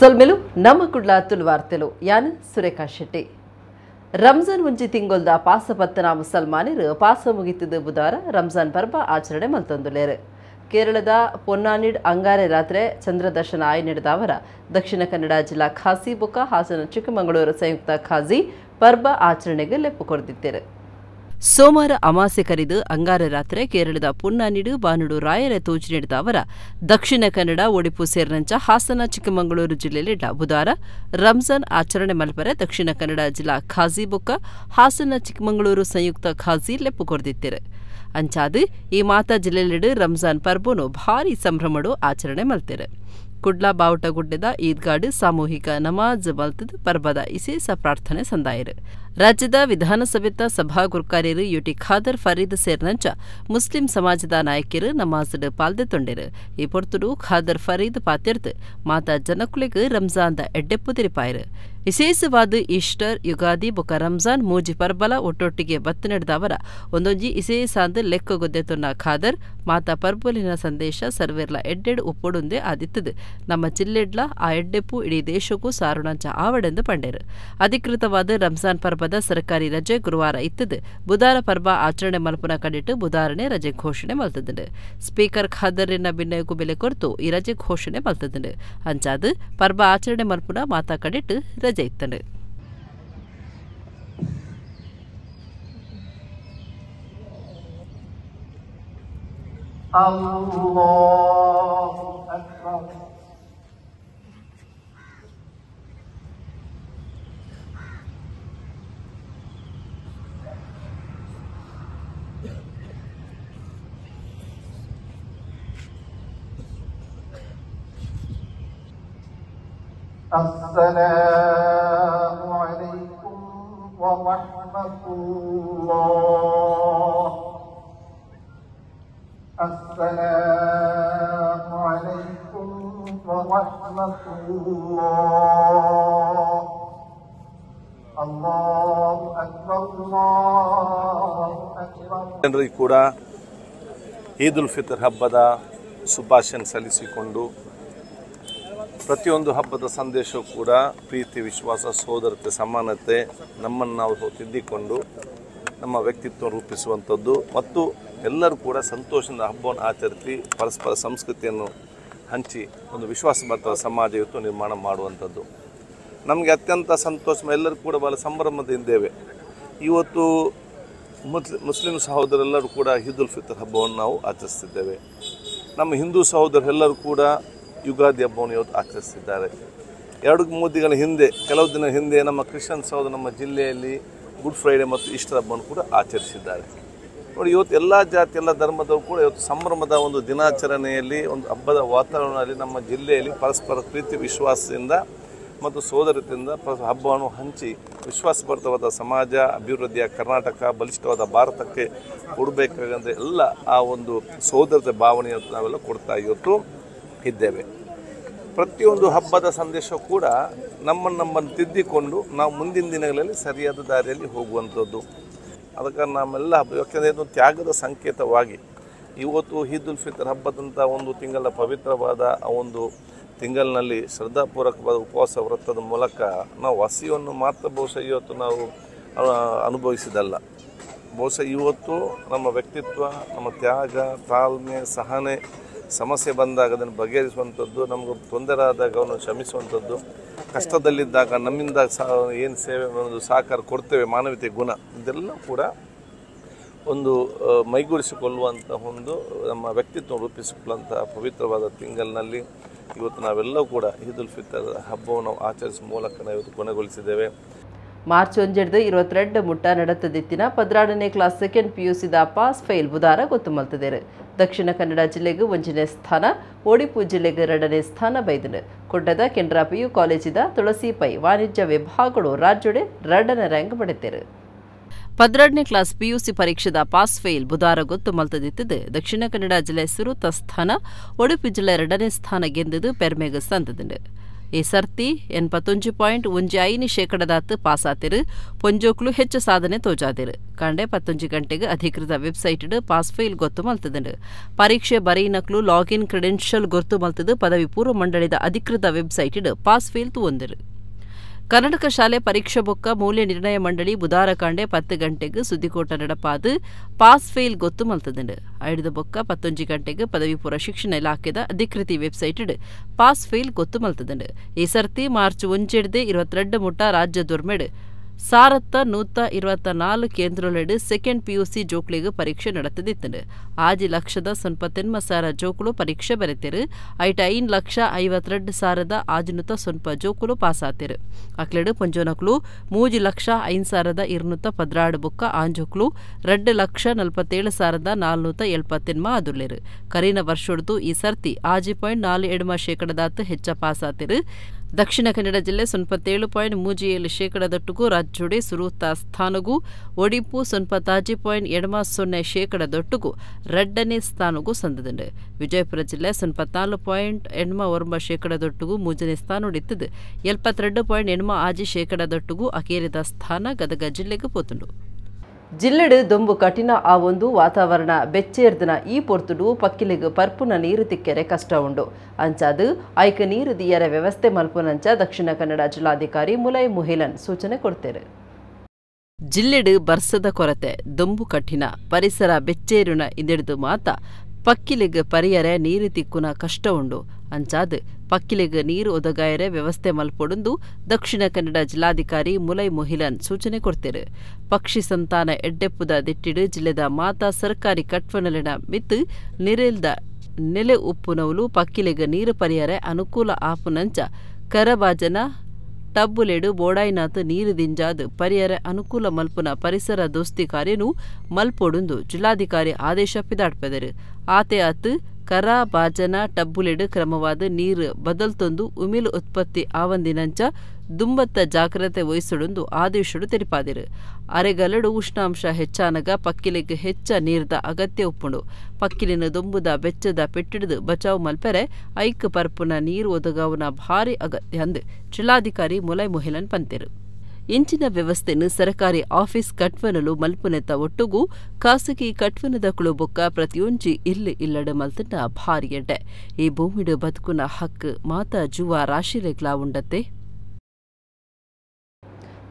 ಸೊಲ್ಮೆಲು ನಮ್ಮ ಕುಡ್ಲ ತುಲ್ವಾರ್ತೆಲು ಯಾನ್ ಸುರೇಖಾ ಶೆಟ್ಟಿ ರಂಜಾನ್ ಮುಂಚಿ ತಿಂಗೊಲ್ದ ಪಾಸಪತ್ತನ ಮುಸಲ್ಮಾನರು ಪಾಸ ಮುಗಿತಿದ್ದ ಬುಧವಾರ ರಂಜಾನ್ ಪರ್ವ ಆಚರಣೆ ಮಲ್ತೊಂದುಲೇರು. ಕೇರಳದ ಪೊನ್ನಾನಿಡ್ ಅಂಗಾರೆ ರಾತ್ರಿ ಚಂದ್ರದರ್ಶನ ಆಯಿ ನಡೆದ ಅವರ ದಕ್ಷಿಣ ಕನ್ನಡ ಜಿಲ್ಲಾ ಖಾಸಿ ಬೊಕ್ಕ ಹಾಸನ ಚಿಕ್ಕಮಗಳೂರು ಸಂಯುಕ್ತ ಖಾಸಿ ಪರ್ವ ಆಚರಣೆಗೆ ಲೆಪ್ಪು ಕೊರೆದಿದ್ದಾರೆ. ಸೋಮವಾರ ಅಮಾಸೆ ಕರೆದು ಅಂಗಾರ ರಾತ್ರಿ ಕೇರಳದ ಪೊನ್ನಾನಿಡು ಬಾನುಡು ರಾಯರ ತೋಜು ನಡೆದ ಅವರ ದಕ್ಷಿಣ ಕನ್ನಡ ಒಡಿಪು ಸೇರಿನಂಚ ಹಾಸನ ಚಿಕ್ಕಮಗಳೂರು ಜಿಲ್ಲೆಯಲ್ಲಿದ್ದ ಬುಧವಾರ ರಂಜಾನ್ ಆಚರಣೆ ಮಲ್ಪರೆ ದಕ್ಷಿಣ ಕನ್ನಡ ಜಿಲ್ಲಾ ಖಾಸಿ ಬೊಕ್ಕ ಹಾಸನ ಚಿಕ್ಕಮಗಳೂರು ಸಂಯುಕ್ತ ಖಾಸಿ ಲೆಪ್ಪು ಕೊರೆದಿದ್ದಾರೆ. ಅಂಚಾದು ಈ ಮಾತಾ ಜಿಲ್ಲೆಯಲ್ಲಿಡು ರಂಜಾನ್ ಪರ್ವನು ಭಾರಿ ಸಂಭ್ರಮಡು ಆಚರಣೆ ಮಲ್ತಾರೆ. ಕುಡ್ಲಾ ಬಾವುಟ ಗುಡ್ಡದ ಈದ್ಗಾಡು ಸಾಮೂಹಿಕ ನಮಾಜ್ ಮಲ್ತದ ಪರ್ವದ ವಿಶೇಷ ಪ್ರಾರ್ಥನೆ ಸಂದಾಯರು. ರಾಜ್ಯದ ವಿಧಾನಸಭೆತ ಸಭಾ ಗುರ್ಕಾರ್ಯರು ಯುಟಿ ಖಾದರ್ ಫರೀದ್ ಸೇರಿನಂಚ ಮುಸ್ಲಿಂ ಸಮಾಜದ ನಾಯಕರು ನಮಾಜ್ ಪಾಲ್ದೆ ತೊಂಡರು. ಈ ಪೊರ್ತುಡು ಖಾದರ್ ಫರೀದ್ ಪಾತ್ಯರ್ತ್ ಮಾತಾ ಜನಕುಲೆಗ್ ರಂಜಾನ್ದ ಎಡ್ಡೆಪ್ಪು ತಿರಿಪಾಯರು. ವಿಶೇಷವಾದ ಈಸ್ಟರ್ ಯುಗಾದಿ ಬೊಕ ರಂಜಾನ್ ಮೂಜಿ ಪರ್ಬಲ ಒಟ್ಟೊಟ್ಟಿಗೆ ಬತ್ತು ನಡೆದ ಅವರ ಒಂದೊಂಜಿ ವಿಶೇಷಾಂದ್ ಲೆಕ್ಕಗೊದ್ದೆ ತೊನ್ನ ಖಾದರ್ ಮಾತಾ ಪರ್ಬಲಿನ ಸಂದೇಶ ಸರ್ವೇರ್ಲ ಎಡ್ಡೆಡು ಉಪ್ಪೊಡುಂದೆ ಆದಿತ್ತದು ನಮ್ಮ ಜಿಲ್ಲೆಡ್ಲ ಆ ಎಡ್ಡೆಪ್ಪು ಇಡೀ ದೇಶಕ್ಕೂ ಸಾರುಣಂಚ ಆವಡೆಂದು ಪಂಡೇರು. ಅಧಿಕೃತವಾದ ರಂಜಾನ್ ಪರ್ವದ ಸರ್ಕಾರಿ ರಜೆ ಗುರುವಾರ ಇತ್ತದು ಬುಧವಾರ ಪರ್ವ ಆಚರಣೆ ಮಲ್ಪುನ ಕಂಡಿಟ್ಟು ಬುಧವಾರನೇ ರಜೆ ಘೋಷಣೆ ಮಲ್ತದಂಡು. ಸ್ಪೀಕರ್ ಖಾದರಿನ ಬಿನ್ನಯಕ್ಕೂ ಬೆಲೆ ಕೊರತು ಈ ರಜೆ ಘೋಷಣೆ ಮಲ್ತದಂಡು. ಅಂಚಾದು ಪರ್ವ ಆಚರಣೆ ಮಲ್ಪುನ ಮಾತಾ ಕಂಡಿಟ್ಟು ರಜೆ ಇತ್ತಂಡು. السلام عليكم ورحمة الله. السلام عليكم ورحمة الله. الله أكبر الله أكبر. ಜನರಿಗೆ ಕೂಡ ಈದ್ ಉಲ್ ಫಿತರ್ ಹಬ್ಬದ ಶುಭಾಶಯ ಸಲ್ಲಿಸಿಕೊಂಡು ಪ್ರತಿಯೊಂದು ಹಬ್ಬದ ಸಂದೇಶವೂ ಕೂಡ ಪ್ರೀತಿ, ವಿಶ್ವಾಸ, ಸೋದರತೆ, ಸಮಾನತೆ ನಮ್ಮನ್ನು ನಾವು ತಿದ್ದಿಕೊಂಡು ನಮ್ಮ ವ್ಯಕ್ತಿತ್ವ ರೂಪಿಸುವಂಥದ್ದು ಮತ್ತು ಎಲ್ಲರೂ ಕೂಡ ಸಂತೋಷದಿಂದ ಹಬ್ಬವನ್ನು ಆಚರಿಸಿ ಪರಸ್ಪರ ಸಂಸ್ಕೃತಿಯನ್ನು ಹಂಚಿ ಒಂದು ವಿಶ್ವಾಸಬದ್ಧ ಸಮಾಜ ಇವತ್ತು ನಿರ್ಮಾಣ ಮಾಡುವಂಥದ್ದು ನಮಗೆ ಅತ್ಯಂತ ಸಂತೋಷ. ಎಲ್ಲರೂ ಕೂಡ ಬಹಳ ಸಂಭ್ರಮದಿಂದ್ದೇವೆ. ಇವತ್ತು ಮುಸ್ಲಿಂ ಸಹೋದರೆಲ್ಲರೂ ಕೂಡ ಈದ್ ಉಲ್ ಫಿತರ್ ಹಬ್ಬವನ್ನು ನಾವು ಆಚರಿಸ್ತಿದ್ದೇವೆ. ನಮ್ಮ ಹಿಂದೂ ಸಹೋದರೆಲ್ಲರೂ ಕೂಡ ಯುಗಾದಿ ಹಬ್ಬವನ್ನು ಇವತ್ತು ಆಚರಿಸ್ತಿದ್ದಾರೆ. 2-3 ದಿನಗಳ ಹಿಂದೆ, ಕೆಲವು ದಿನ ಹಿಂದೆ ನಮ್ಮ ಕ್ರಿಶ್ಚಿಯನ್ ಸಹೋದರ ನಮ್ಮ ಜಿಲ್ಲೆಯಲ್ಲಿ ಗುಡ್ ಫ್ರೈಡೆ ಮತ್ತು ಈಸ್ಟರ್ ಹಬ್ಬವನ್ನು ಕೂಡ ಆಚರಿಸಿದ್ದಾರೆ. ನೋಡಿ, ಇವತ್ತು ಎಲ್ಲ ಜಾತಿ ಎಲ್ಲ ಧರ್ಮದವರು ಕೂಡ ಇವತ್ತು ಸಂಭ್ರಮದ ಒಂದು ದಿನಾಚರಣೆಯಲ್ಲಿ ಒಂದು ಹಬ್ಬದ ವಾತಾವರಣದಲ್ಲಿ ನಮ್ಮ ಜಿಲ್ಲೆಯಲ್ಲಿ ಪರಸ್ಪರ ಪ್ರೀತಿ ವಿಶ್ವಾಸದಿಂದ ಮತ್ತು ಸೋದರತೆಯಿಂದ ಹಬ್ಬವನ್ನು ಹಂಚಿ ವಿಶ್ವಾಸಭರಿತವಾದ ಸಮಾಜ ಅಭಿವೃದ್ಧಿಯ ಕರ್ನಾಟಕ ಬಲಿಷ್ಠವಾದ ಭಾರತಕ್ಕೆ ಕೊಡಬೇಕಾಗಂದ್ರೆ ಎಲ್ಲ ಆ ಒಂದು ಸೋದರತೆ ಭಾವನೆಯನ್ನು ನಾವೆಲ್ಲ ಕೊಡ್ತಾ ಇವತ್ತು ಇದ್ದೇವೆ. ಪ್ರತಿಯೊಂದು ಹಬ್ಬದ ಸಂದೇಶ ಕೂಡ ನಮ್ಮನ್ನು ತಿದ್ದಿಕೊಂಡು ನಾವು ಮುಂದಿನ ದಿನಗಳಲ್ಲಿ ಸರಿಯಾದ ದಾರಿಯಲ್ಲಿ ಹೋಗುವಂಥದ್ದು. ಅದಕ್ಕೆ ನಮ್ಮೆಲ್ಲ ಯಾಕೆಂದರೆ ಇದು ತ್ಯಾಗದ ಸಂಕೇತವಾಗಿ ಇವತ್ತು ಈದ್ ಉಲ್ ಫಿತರ್ ಹಬ್ಬದಂಥ ಒಂದು ತಿಂಗಳ ಪವಿತ್ರವಾದ ಆ ಒಂದು ತಿಂಗಳಿನಲ್ಲಿ ಶ್ರದ್ಧಾಪೂರ್ವಕವಾದ ಉಪವಾಸ ವ್ರತದ ಮೂಲಕ ನಾವು ಹಸಿವನ್ನು ಮಾತ್ರ ಬಹುಶಃ ಇವತ್ತು ನಾವು ಅನುಭವಿಸಿದಲ್ಲ. ಬಹುಶಃ ಇವತ್ತು ನಮ್ಮ ವ್ಯಕ್ತಿತ್ವ, ನಮ್ಮ ತ್ಯಾಗ, ತಾಳ್ಮೆ, ಸಹನೆ, ಸಮಸ್ಯೆ ಬಂದಾಗ ಅದನ್ನು ಬಗೆಹರಿಸುವಂಥದ್ದು, ನಮಗೆ ತೊಂದರೆ ಆದಾಗ ಅವನು ಕ್ಷಮಿಸುವಂಥದ್ದು, ಕಷ್ಟದಲ್ಲಿದ್ದಾಗ ನಮ್ಮಿಂದ ಏನು ಸೇವೆ ಒಂದು ಸಹಕಾರ ಕೊಡ್ತೇವೆ, ಮಾನವೀಯತೆ ಗುಣ, ಇದೆಲ್ಲ ಕೂಡ ಒಂದು ಮೈಗೂಡಿಸಿಕೊಳ್ಳುವಂಥ ಒಂದು ನಮ್ಮ ವ್ಯಕ್ತಿತ್ವ ರೂಪಿಸಿಕೊಳ್ಳುವಂಥ ಪವಿತ್ರವಾದ ತಿಂಗಳಿನಲ್ಲಿ ಇವತ್ತು ನಾವೆಲ್ಲವೂ ಕೂಡ ಈದ್ ಉಲ್ ಫಿತರ್ ಹಬ್ಬವನ್ನು ಆಚರಿಸುವ ಮೂಲಕ ನಾವು ಇವತ್ತು ಕೊನೆಗೊಳಿಸಿದ್ದೇವೆ. ಮಾರ್ಚ್ 1-22 ಮುಟ್ಟ ನಡೆತದಿತ್ತಿನ 12ನೇ ಕ್ಲಾಸ್ ಸೆಕೆಂಡ್ PUCದ ಪಾಸ್ ಫೈಲ್ ಬುಧವಾರ ಗೊತ್ತು ಮಲ್ತದೇರು. ದಕ್ಷಿಣ ಕನ್ನಡ ಜಿಲ್ಲೆಗೆ 1ನೇ ಸ್ಥಾನ, ಒಡಿಪು ಜಿಲ್ಲೆಗೆ 2ನೇ ಸ್ಥಾನ ಬೈದನು. ಕೊಡ್ಡದ ಕೆನರಾ PU ಕಾಲೇಜಿದ ತುಳಸಿ ಪೈ ವಾಣಿಜ್ಯ ವಿಭಾಗಗಳು ರಾಜ್ಯಡೆ 2ನೇ ರ್ಯಾಂಕ್ ಪಡೆದರು. 12ನೇ ಕ್ಲಾಸ್ PUC ಪರೀಕ್ಷೆದ ಪಾಸ್ ಫೇಲ್ ಬುಧವಾರ ಗೊತ್ತು ಮಲ್ತದಿತ್ತದು. ದಕ್ಷಿಣ ಕನ್ನಡ ಜಿಲ್ಲೆ ಸುರುತ ಸ್ಥಾನ, ಒಡಿಪು ಜಿಲ್ಲೆ 2ನೇ ಸ್ಥಾನ ಗೆಂದದು ಪೆರ್ಮೆಗ್ ಸಂದದುಂಡು. ಈ ಸರ್ತಿ 81.15% ಪಾಸಾತಿರು ಪೊಂಜೋಕ್ಲು ಹೆಚ್ಚು ಸಾಧನೆ ತೋಜಾದಿರು ಕಂಡೆ 11 ಗಂಟೆಗೆ ಅಧಿಕೃತ ವೆಬ್ಸೈಟ್ ಪಾಸ್ ಫೈಲ್ ಗೊತ್ತು ಮಲ್ತದಂಡು ಪರೀಕ್ಷೆ ಬರೀನಕ್ಲು ಲಾಗಿನ್ ಕ್ರೆಡೆನ್ಷಿಯಲ್ ಗೊತ್ತು ಮಲ್ತದು ಪದವಿ ಪೂರ್ವ ಮಂಡಳಿದ ಅಧಿಕೃತ ವೆಬ್ಸೈಟ್ ಪಾಸ್ ಫೈಲ್ ತೂವೊಂದಿರು ಕರ್ನಾಟಕ ಶಾಲೆ ಪರೀಕ್ಷಾ ಬೊಕ್ಕ ಮೌಲ್ಯ ನಿರ್ಣಯ ಮಂಡಳಿ ಬುಧವಾರ ಕಾಂಡೆ 10 ಗಂಟೆಗೆ ಸುದ್ದಿಕೋಟ ನಡಪಾದು ಪಾಸ್ ಫೇಲ್ ಗೊತ್ತು ಮಲ್ತದಂಡು ಐಡಿದ ಬೊಕ್ಕ 11 ಗಂಟೆಗೆ ಪದವಿ ಪೂರ್ವ ಶಿಕ್ಷಣ ಇಲಾಖೆದ ಅಧಿಕೃತ ವೆಬ್ಸೈಟ್ ಪಾಸ್ ಫೇಲ್ ಗೊತ್ತು ಮಲ್ತದಂಡು ಈ ಸರ್ತಿ ಮಾರ್ಚ್ 1 ಮುಟ್ಟ ರಾಜ್ಯ ದೊರ್ಮೆಡ್ 1124 ಕೇಂದ್ರೊಳಡು ಸೆಕೆಂಡ್ ಪಿಯುಸಿ ಜೋಕ್ಲಿಗೆ ಪರೀಕ್ಷೆ ನಡೆತದಿತ್ತಂಡು ಆಜಿ 1,98,000 ಜೋಕುಲು ಪರೀಕ್ಷೆ ಬರೆತಿರು ಐಟ 5,52,000 ಆಜಿನುತ ಸ್ವಲ್ಪ ಜೋಕುಲು ಪಾಸಾತಿರು ಅಕ್ಲೆಡು ಪಂಜೋನಕ್ಲು 3,05,216 ಬುಕ್ಕ ಆಂಜೋಕ್ಲು 2,47,470 ಅದುರ್ಲೇರು ಕರೀನ ವರ್ಷೊಡ್ದು ಈ ಸರ್ತಿ ಆಜಿ 0.47% ಹೆಚ್ಚ ಪಾಸಾತಿರು ದಕ್ಷಿಣ ಕನ್ನಡ ಜಿಲ್ಲೆ 97.37% ರಾಜ್ಯೋಡೆ ಸುರೂತ ಸ್ಥಾನಗೂ ಒಡಿಪು 90.70% ಎರಡನೇ ಸ್ಥಾನಗೂ ಸಂದದಂಡು ವಿಜಯಪುರ ಜಿಲ್ಲೆ 94.89% ಮೂರನೇ ಸ್ಥಾನ ಹೊಡಿತದ್ದು 72.80% ಅಕೇರಿದ ಸ್ಥಾನ ಗದಗ ಜಿಲ್ಲೆಗೆ ಪೋತುಂಡು ಜಿಲ್ಲೆಡು ದೊಂಬು ಕಠಿಣ ಆ ಒಂದು ವಾತಾವರಣ ಬೆಚ್ಚೇರ್ದಿನ ಈ ಪೊರ್ತುಡು ಪಕ್ಕಿಲಿಗೆ ಪರ್ಪುನ ನೀರು ತಿಕ್ಕೆರೆ ಕಷ್ಟ ಉಂಡು ಅಂಚಾದು ಐಕ ನೀರು ದಿಯರ ವ್ಯವಸ್ಥೆ ಮಲ್ಪುನಂಚ ದಕ್ಷಿಣ ಕನ್ನಡ ಜಿಲ್ಲಾಧಿಕಾರಿ ಮುಲೈ ಮುಹಿಲನ್ ಸೂಚನೆ ಕೊಡ್ತೇರು ಜಿಲ್ಲೆಡು ಬರ್ಸದ ಕೊರತೆ ದೊಂಬು ಕಠಿಣ ಪರಿಸರ ಬೆಚ್ಚೇರುನ ಇಂದಿಡಿದು ಮಾತ ಪಕ್ಕಿಲಿಗೆ ಪರಿಯರೆ ನೀರು ತಿಕ್ಕುನ ಕಷ್ಟ ಉಂಡು ಅಂಚಾದು ಪಕ್ಕಿಲಿಗೆ ನೀರು ಒದಗಾಯರೆ ವ್ಯವಸ್ಥೆ ಮಲ್ಪೊಡುಂದು ದಕ್ಷಿಣ ಕನ್ನಡ ಜಿಲ್ಲಾಧಿಕಾರಿ ಮುಲೈ ಮುಹಿಲನ್ ಸೂಚನೆ ಕೊಡ್ತೇರು ಪಕ್ಷಿ ಸಂತಾನ ಎಡ್ಡೆಪ್ಪುದ ದಿಟ್ಟಿಡು ಜಿಲ್ಲೆದ ಮಾತಾ ಸರ್ಕಾರಿ ಕಟ್ವನಲಿನ ಮಿತ್ತು ನಿರೆಲ್ದ ನೆಲೆ ಉಪ್ಪುನವಲು ಪಕ್ಕಿಲಿಗೆ ನೀರು ಪರಿಯರೆ ಅನುಕೂಲ ಆಪುನಂಚ ಕರಬಾಜನ ಟಬ್ಬುಲೆಡು ಬೋಡಾಯಿನಾಥ್ ನೀರು ದಿಂಜಾದು ಪರಿಯರ ಅನುಕೂಲ ಮಲ್ಪುನ ಪರಿಸರ ದೋಸ್ತಿ ಕಾರ್ಯನು ಮಲ್ಪೊಡುಂದು ಜಿಲ್ಲಾಧಿಕಾರಿ ಆದೇಶ ಪಿದಾಡ್ಪೆದರು ಆತೆ ಆತ್ ಕರ ಬಾಜನ ಟಬ್ಬುಲೆಡು ಕ್ರಮವಾದ ನೀರು ಬದಲ್ತೊಂದು ಉಮಿಲು ಉತ್ಪತ್ತಿ ಆವಂದಿನಂಚ ದುಂಬತ್ತ ಜಾಗ್ರತೆ ವಹಿಸೊಡುಂದು ಆದೇಶಡು ತೆರಿಪಾದಿರು ಅರೆಗಲಡು ಉಷ್ಣಾಂಶ ಹೆಚ್ಚಾನಗ ಪಕ್ಕಿಲಿಗೆ ಹೆಚ್ಚ ನೀರ್ದ ಅಗತ್ಯ ಉಪ್ಪುಂಡು ಪಕ್ಕಿಲಿನ ದೊಂಬುದ ಬೆಚ್ಚದ ಪೆಟ್ಟಿಡಿದು ಬಚಾವ್ ಮಲ್ಪೆರೆ ಐಕ್ ಪರ್ಪುನ ನೀರು ಒದಗಾವುನ ಭಾರಿ ಅಗತ್ಯ ಅಂದು ಜಿಲ್ಲಾಧಿಕಾರಿ ಮುಲೈ ಮುಹಿಲನ್ ಪಂತೆರು ಇಂಚಿನ ವ್ಯವಸ್ಥೆನು ಸರ್ಕಾರಿ ಆಫೀಸ್ ಕಟ್ವನಲು ಮಲ್ಪುನೆತ್ತ ಒಟ್ಟುಗೂ ಖಾಸಗಿ ಕಟ್ವನದ ಕುಳುಬೊಕ್ಕ ಪ್ರತಿಯೊಂಜಿ ಇಲ್ಲಡ ಮಲ್ತನ ಭಾರಿ ಎಡ್ಡೆ ಈ ಭೂಮಿಡು ಬದುಕುನ ಹಕ್ಕು ಮಾತಾ ಜುವ ರಾಶಿರೆಗ್ಲಾ ಉಂಡತೆ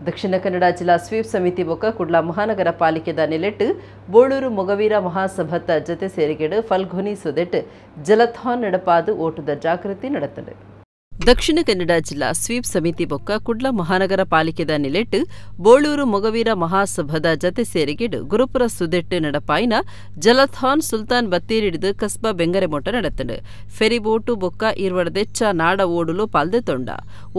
ದಕ್ಷಿಣ ಕನ್ನಡ ಜಿಲ್ಲಾ ಸ್ವೀಪ್ ಸಮಿತಿ ಬೊಕ್ಕ ಕುಡ್ಲ ಮಹಾನಗರ ಪಾಲಿಕೆದ ನೆಲೆಟ್ಟು ಬೋಳೂರು ಮೊಗವೀರ ಮಹಾಸಭತ್ತ ಜತೆ ಸೇರಿಗೆಡು ಫಲ್ಗುನಿ ಸುದೆಟ್ ಜಲಥಾನ್ ನಡಪಾದು ಓಟದ ಜಾಗೃತಿ ನಡೆತದೆ ದಕ್ಷಿಣ ಕನ್ನಡ ಜಿಲ್ಲಾ ಸ್ವೀಪ್ ಸಮಿತಿ ಬೊಕ್ಕ ಕುಡ್ಲ ಮಹಾನಗರ ಪಾಲಿಕೆದ ನೆಲೆಟ್ಟು ಬೋಳೂರು ಮೊಗವೀರ ಮಹಾಸಭದ ಜತೆ ಸೇರಿಗೆಡು ಗುರುಪುರ ಸುದೆಟ್ಟು ನಡಪಾಯಿನ ಜಲಥಾನ್ ಸುಲ್ತಾನ್ ಬತ್ತೇರಿಡಿದು ಕಸ್ಬಾ ಬೆಂಗರೆಮೊಟ್ಟ ನಡೆತಂಡು ಫೆರಿಬೋಟು ಬೊಕ್ಕ ಇರ್ವಡದೆಚ್ಚ ನಾಡ ಓಡುಲು ಪಾಲ್ದೆ ತೊಂಡ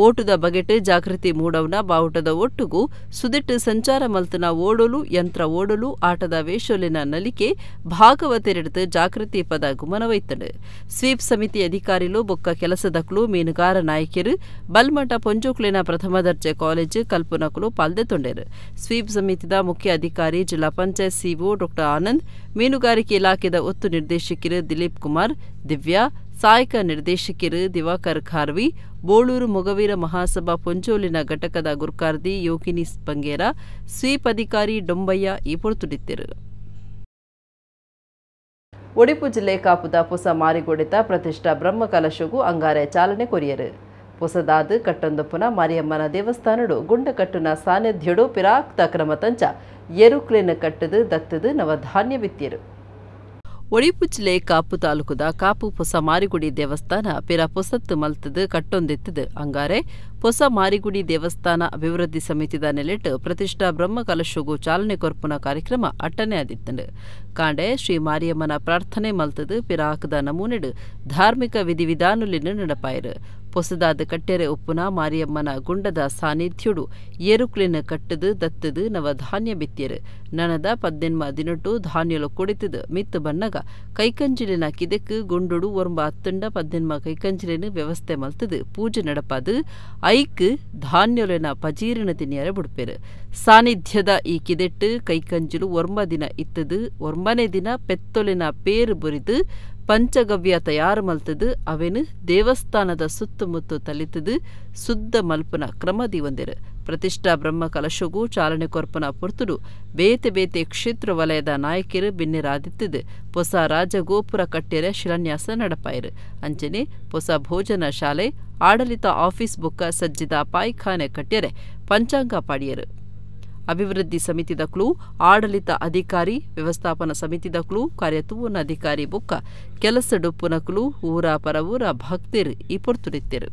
ಓಟುದ ಬಗೆಟ್ ಜಾಗೃತಿ ಮೂಡವ್ನ ಬಾವುಟದ ಒಟ್ಟುಗೂ ಸುದೆಟ್ಟು ಸಂಚಾರ ಮಲ್ತನ ಓಡಲು ಯಂತ್ರ ಓಡಲು ಆಟದ ವೇಷೊಲಿನ ನಲಿಕೆ ಭಾಗವತೆರೆಡಿದು ಜಾಗೃತಿ ಪದ ಗುಮನವೈತಂಡು ಸ್ವೀಪ್ ಸಮಿತಿ ಅಧಿಕಾರಿಲು ಬೊಕ್ಕ ಕೆಲಸದಕ್ಲು ಮೀನುಗಾರ ನಾಯಕಿಯರು ಬಲ್ಮಠ ಪೊಂಜೋಕ್ಲಿನ ಪ್ರಥಮ ದರ್ಜೆ ಕಾಲೇಜು ಕಲ್ಪುನಕುಲು ಪಾಲ್ದೆ ತೊಂಡರು ಸ್ವೀಪ್ ಸಮಿತಿದ ಮುಖ್ಯ ಅಧಿಕಾರಿ ಜಿಲ್ಲಾ ಪಂಚಾಯತ್ ಸಿಒ ಡಾ ಆನಂದ್ ಮೀನುಗಾರಿಕೆ ಇಲಾಖೆದ ಒತ್ತು ನಿರ್ದೇಶಕರು ದಿಲೀಪ್ ಕುಮಾರ್ ದಿವ್ಯಾ ಸಹಾಯಕ ನಿರ್ದೇಶಕರು ದಿವಾಕರ್ ಖಾರ್ವಿ ಬೋಳೂರು ಮೊಗವೀರ ಮಹಾಸಭಾ ಪೊಂಜೋಲಿನ ಘಟಕದ ಗುರ್ಕಾರ್ದಿ ಯೋಗಿನಿ ಬಂಗೇರ ಸ್ವೀಪ್ ಅಧಿಕಾರಿ ಡೊಂಬಯ್ಯ ಈ ಪೊರ್ತುಡಿತ್ತರು ಒಡಿಪು ಜಿಲ್ಲೆ ಕಾಪುದ ಪೊಸ ಮಾರಿಗೊಡಿತ ಪ್ರತಿಷ್ಠಾ ಬ್ರಹ್ಮಕಲಶಗೂ ಅಂಗಾರೆ ಚಾಲನೆ ಕೊರಿಯರು ಪೊಸದಾದು ಕಟ್ಟೊಂದಪ್ಪುನ ಮಾರಿಯಮ್ಮನ ದೇವಸ್ಥಾನಡು ಗುಂಡಕಟ್ಟುನ ಸಾನ್ನಿಧ್ಯಡು ಪಿರಾಕ್ತ ಕ್ರಮತಂಚ ಎರುಕ್ಲಿನ ಕಟ್ಟದು ದತ್ತದು ನವಧಾನ್ಯ ಬಿತ್ತಿಯರು ಒಡಿಪು ಜಿಲ್ಲೆ ಕಾಪು ತಾಲೂಕುದ ಕಾಪು ಪೊಸ ಮಾರಿಗುಡಿ ದೇವಸ್ಥಾನ ಪಿರ ಪೊಸತ್ತು ಮಲ್ತದು ಕಟ್ಟೊಂದೆತ್ತದು ಅಂಗಾರೆ ಪೊಸ ಮಾರಿಗುಡಿ ದೇವಸ್ಥಾನ ಅಭಿವೃದ್ಧಿ ಸಮಿತಿದ ನೆಲೆಟ್ಟು ಪ್ರತಿಷ್ಠಾ ಬ್ರಹ್ಮ ಕಲಶಗೂ ಚಾಲನೆ ಕೊರ್ಪುನ ಕಾರ್ಯಕ್ರಮ ಅಟ್ಟನೆ ಆದಿತ್ತಂಡು ಕಾಂಡೆ ಶ್ರೀ ಮಾರಿಯಮ್ಮನ ಪ್ರಾರ್ಥನೆ ಮಲ್ತದು ಪಿರಾಕದ ನಮೂನೆಡು ಧಾರ್ಮಿಕ ವಿಧಿವಿಧಾನುಲಿನ ನಡಪಾಯರು ಪೊಸದಾದ ಕಟ್ಟೆರೆ ಉಪ್ಪುನ ಮಾರಿಯಮ್ಮನ ಗುಂಡದ ಸಾನ್ನಿಧ್ಯುಡು ಏರುಕ್ಲಿನ ಕಟ್ಟದು ದತ್ತದು ನವಧಾನ್ಯ ಬಿತ್ತಿಯರು ನನದ 18 ಧಾನ್ಯಲು ಕುಡಿತದು ಮಿತ್ತು ಬಣ್ಣಗ ಕೈಕಂಜಿಲಿನ ಕಿದೆಕ್ ಗುಂಡುಡು ಒರ್ಂಬ 18 ಕೈಕಂಜಿಲಿನ ವ್ಯವಸ್ಥೆ ಮಲ್ತದು ಪೂಜೆ ನಡಪಾದು ಐಕ್ ಧಾನ್ಯಲಿನ ಪಜೀರಣ ತಿನ್ಯರ ಬುಡ್ಪೆರು ಸಾನ್ನಿಧ್ಯದ ಈ ಕಿದೆಟ್ಟು ಕೈಕಂಜಿಲು ಒರ್ಂಬ ದಿನ ಇತ್ತದು ಒರ್ಂಬನೆ ದಿನ ಪೆತ್ತೊಲಿನ ಪೇರು ಬುರಿದು ಪಂಚಗವ್ಯ ತಯಾರು ಮಲ್ತದು ಅವೇನು ದೇವಸ್ಥಾನದ ಸುತ್ತಮುತ್ತ ತಲಿತದು ಶುದ್ಧ ಮಲ್ಪನ ಕ್ರಮದಿ ಒಂದಿರು ಪ್ರತಿಷ್ಠಾ ಬ್ರಹ್ಮ ಕಲಶಗೂ ಚಾಲನೆ ಕೊರ್ಪನ ಪೊರ್ತುಡು ಬೇತೆ ಬೇತೆ ಕ್ಷೇತ್ರ ವಲಯದ ನಾಯಕರು ಬಿನ್ನಿರಾದಿತ್ತದು ಹೊಸ ರಾಜಗೋಪುರ ಕಟ್ಟಿರೆ ಶಿಲಾನ್ಯಾಸ ನಡಪಾಯಿರು ಅಂಚನೆ ಹೊಸ ಭೋಜನ ಶಾಲೆ ಆಡಳಿತ ಆಫೀಸ್ ಬುಕ್ಕ ಸಜ್ಜಿದ ಪಾಯ್ಖಾನೆ ಕಟ್ಟಿರೆ ಪಂಚಾಂಗ ಪಾಡಿಯರು ಅಭಿವೃದ್ಧಿ ಸಮಿತಿದಕ್ಲು ಆಡಳಿತ ಅಧಿಕಾರಿ ವ್ಯವಸ್ಥಾಪನಾ ಸಮಿತಿದಕ್ಲು ಕಾರ್ಯತೂವನ ಅಧಿಕಾರಿ ಬುಕ್ಕ ಕೆಲಸ ಡುಪ್ಪುನಕ್ಲು ಊರ ಪರವೂರ ಭಕ್ತಿರು ಈ ಪೊರ್ತುರಿತ್ತಿರು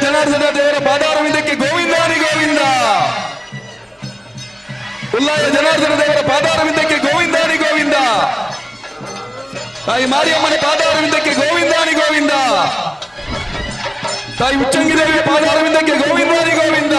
ಜನಾರ್ದನ ದೇವರ ಪಾದಾರವಿಂದಕ್ಕೆ ಗೋವಿಂದಾನಿ ಗೋವಿಂದ ಉಲ್ಲಾಯ ಜನಾರ್ದನ ದೇವರ ಪಾದಾರವಿಂದಕ್ಕೆ ಗೋವಿಂದಾನಿ ಗೋವಿಂದ ತಾಯಿ ಮಾರಿಯಮ್ಮನ ಪಾದಾರವಿಂದಕ್ಕೆ ಗೋವಿಂದಾನಿ ಗೋವಿಂದ ತಾಯಿ ಉಚ್ಚಂಗಿ ದೇವಿಯ ಪಾದಾರವಿಂದಕ್ಕೆ ಗೋವಿಂದಾನಿ ಗೋವಿಂದ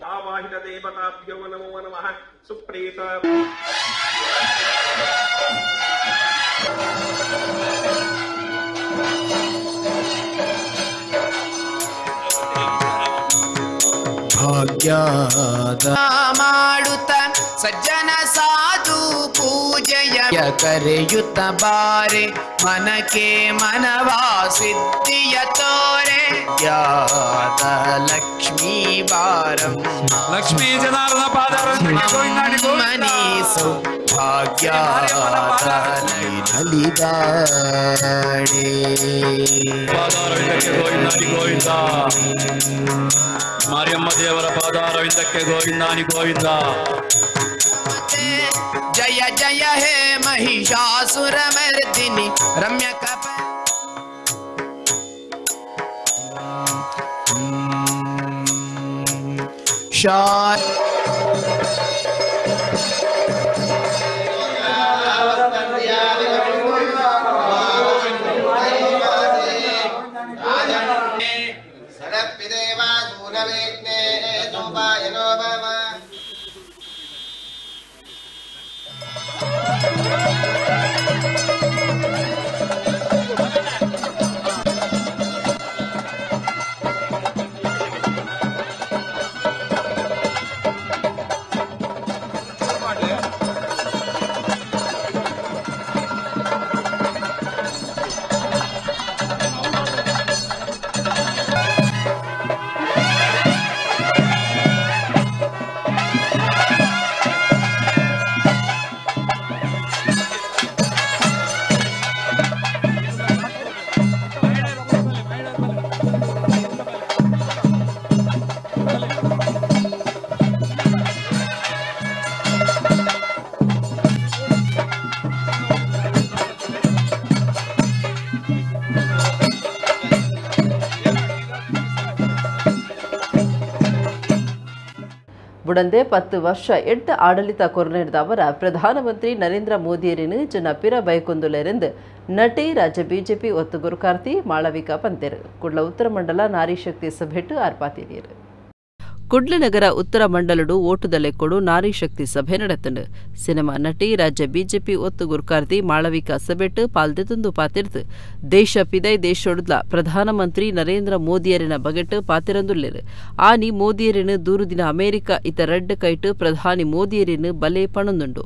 आवाहित देवताभ्यो नमो नमः सुप्रीत ಮಾಡುತ್ತ ಸಜ್ಜನ ಸಾಧು ಪೂಜೆಯ ಕರೆಯುತ್ತ ಬಾರೆ ಮನಕ್ಕೆ ಮನವಾ ಸಿದ್ಧಿಯ ತೋರೆ ಯಾದ ಲಕ್ಷ್ಮೀ ಬಾರಂ ಲಕ್ಷ್ಮೀ ಜನಾರ್ದನ ಪಾದಾರವಿಂದಕ್ಕೆ ಗೋವಿಂದಾನಿ ಗೋವಿಂದ ಮನಿ ಸೌಭಾಗ್ಯದ ನಲಿದಾಡೆ ಪಾದಾರವಿಂದಕ್ಕೆ ಗೋವಿಂದಾನಿ ಗೋವಿಂದ ಮಾರಿಯಮ್ಮ ದೇವರ ಪಾದಾರವಿಂದಕ್ಕೆ ಗೋವಿಂದಾನಿ ಗೋವಿಂದ ಜಯ ಜಯ ಹೇ ಮಹಿಷಾಸುರ ಮರ್ದಿನಿ ರಮ್ಯ ಕಪ ಶಾಯ ಬುಡಂದೆ 10 ವರ್ಷ ಎಡ್ಡ ಆಡಳಿತ ಕೊರ್ನೆಡ್ದವರ ಪ್ರಧಾನಮಂತ್ರಿ ನರೇಂದ್ರ ಮೋದಿಯರಿನ ಜನಪಿರ ಬೈಕೊಂದುಲೆರೆಂದು ನಟಿ ರಾಜ್ಯ ಬಿಜೆಪಿ ಒತ್ತುಗುರು ಕಾರ್ತಿ ಮಾಳವಿಕಾ ಪಂತೆರು ಕುಡ್ಲ ಉತ್ತರ ಮಂಡಲ ನಾರಿ ಶಕ್ತಿ ಸಭೆಟ್ಟು ಆರ್ಪಾತಿರಿಯರು ಕುಡ್ಲನಗರ ಉತ್ತರ ಮಂಡಲಡು ಓಟುದಲೆಕ್ಕೊಡು ನಾರಿ ಶಕ್ತಿ ಸಭೆ ನಡೆತಂಡು ಸಿನಿಮಾ ನಟಿ ರಾಜ್ಯ ಬಿಜೆಪಿ ಒತ್ತುಗುರು ಕಾರ್ತಿ ಮಾಳವಿಕಾ ಸಭೆಟ್ಟು ಪಾಲ್ದೆತುಂದು ಪಾತಿರ್ತು ದೇಶ ಪಿದೈ ದೇಶೊಡ್ಲ ಪ್ರಧಾನಮಂತ್ರಿ ನರೇಂದ್ರ ಮೋದಿಯರಿನ ಬಗೆಟ್ಟು ಪಾತಿರಂದುಲ್ಲೆರು ಆನಿ ಮೋದಿಯರಿನ ದೂರುದಿನ ಅಮೆರಿಕ ಇತ ರಡ್ಡ ಕೈಟು ಪ್ರಧಾನಿ ಮೋದಿಯರಿನ ಬಲೆ ಪಣಂದುಂಡು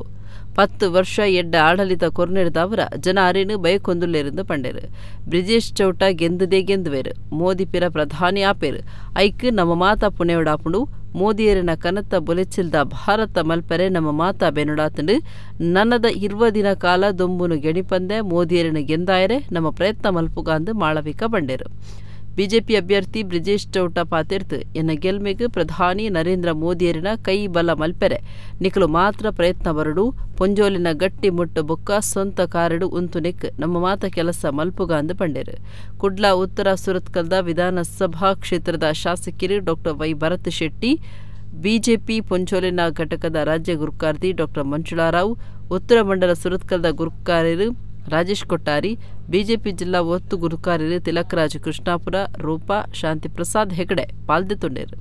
10 ವರ್ಷ ಎಡ್ಡ ಆಡಳಿತ ಕೊರ್ನೆಡ್ದವರ ಜನ ಅರೇನು ಬಯಕೊಂದುಲ್ಲೆರಿಂದ ಪಂಡೆರು ಬ್ರಿಜೇಶ್ ಚೌಟ ಗೆಂದದೇ ಗೆಂದುವೆರು ಮೋದಿ ಪಿರ ಪ್ರಧಾನಿ ಆಪೇರು ಐಕ್ ನಮ್ಮ ಮಾತಾ ಪುಣೆಯೊಡಾಪುಂಡು ಮೋದಿಯರಿನ ಕನತ್ತ ಬೊಲೆಚಿಲ್ದ ಭಾರತ ಮಲ್ಪರೆ ನಮ್ಮ ಮಾತಾ ಬೆನುಡಾತಂಡು ನನ್ನದ 20 ದಿನ ಕಾಲ ದೊಂಬುನು ಗೆಣಿಪಂದೆ ಮೋದಿಯರಿನ ಗೆಂದಾಯರೆ ನಮ್ಮ ಪ್ರಯತ್ನ ಮಲ್ಪುಗಾಂದು ಮಾಳವಿಕಾ ಬಂಡೆರು ಬಿಜೆಪಿ ಅಭ್ಯರ್ಥಿ ಬ್ರಿಜೇಶ್ ಚೌಟ ಪಾತಿರ್ತು ಎನ್ನ ಗೆಲ್ಮೆಗೆ ಪ್ರಧಾನಿ ನರೇಂದ್ರ ಮೋದಿಯರಿನ ಕೈ ಬಲ ಮಲ್ಪೆರೆ ನಿಕಲು ಮಾತ್ರ ಪ್ರಯತ್ನ ಬರಡು ಪೊಂಜೋಲಿನ ಗಟ್ಟಿ ಮುಟ್ಟು ಬೊಕ್ಕ ಸ್ವಂತ ಕಾರಡು ಉಂತು ನೆಕ್ ನಮ್ಮ ಮಾತ ಕೆಲಸ ಮಲ್ಪುಗಾಂದು ಪಂಡೆರು ಕುಡ್ಲ ಉತ್ತರ ಸುರತ್ಕಲ್ದ ವಿಧಾನಸಭಾ ಕ್ಷೇತ್ರದ ಶಾಸಕಿರು doctor Y Bharath Shetty BJP ಪೊಂಚೋಲಿನ ಘಟಕದ ರಾಜ್ಯ ಗುರುಕಾರ್ತಿ ಡಾಕ್ಟರ್ ಮಂಜುಳಾರಾವ್ ಉತ್ತರ ಮಂಡಲ ಸುರತ್ಕಲ್ದ ಗುರುಕಾರ್ಯರು ರಾಜೇಶ್ ಕೊಟ್ಟಾರಿ, ಬಿಜೆಪಿ ಜಿಲ್ಲಾ ಒತ್ತು ಗುರುಕಾರ್ಯರು ತಿಲಕರಾಜ್ ಕೃಷ್ಣಾಪುರ, ರೂಪಾ, ಶಾಂತಿ ಪ್ರಸಾದ್ ಹೆಗಡೆ ಪಾಲ್ದೆತ್ತೊಂಡರು.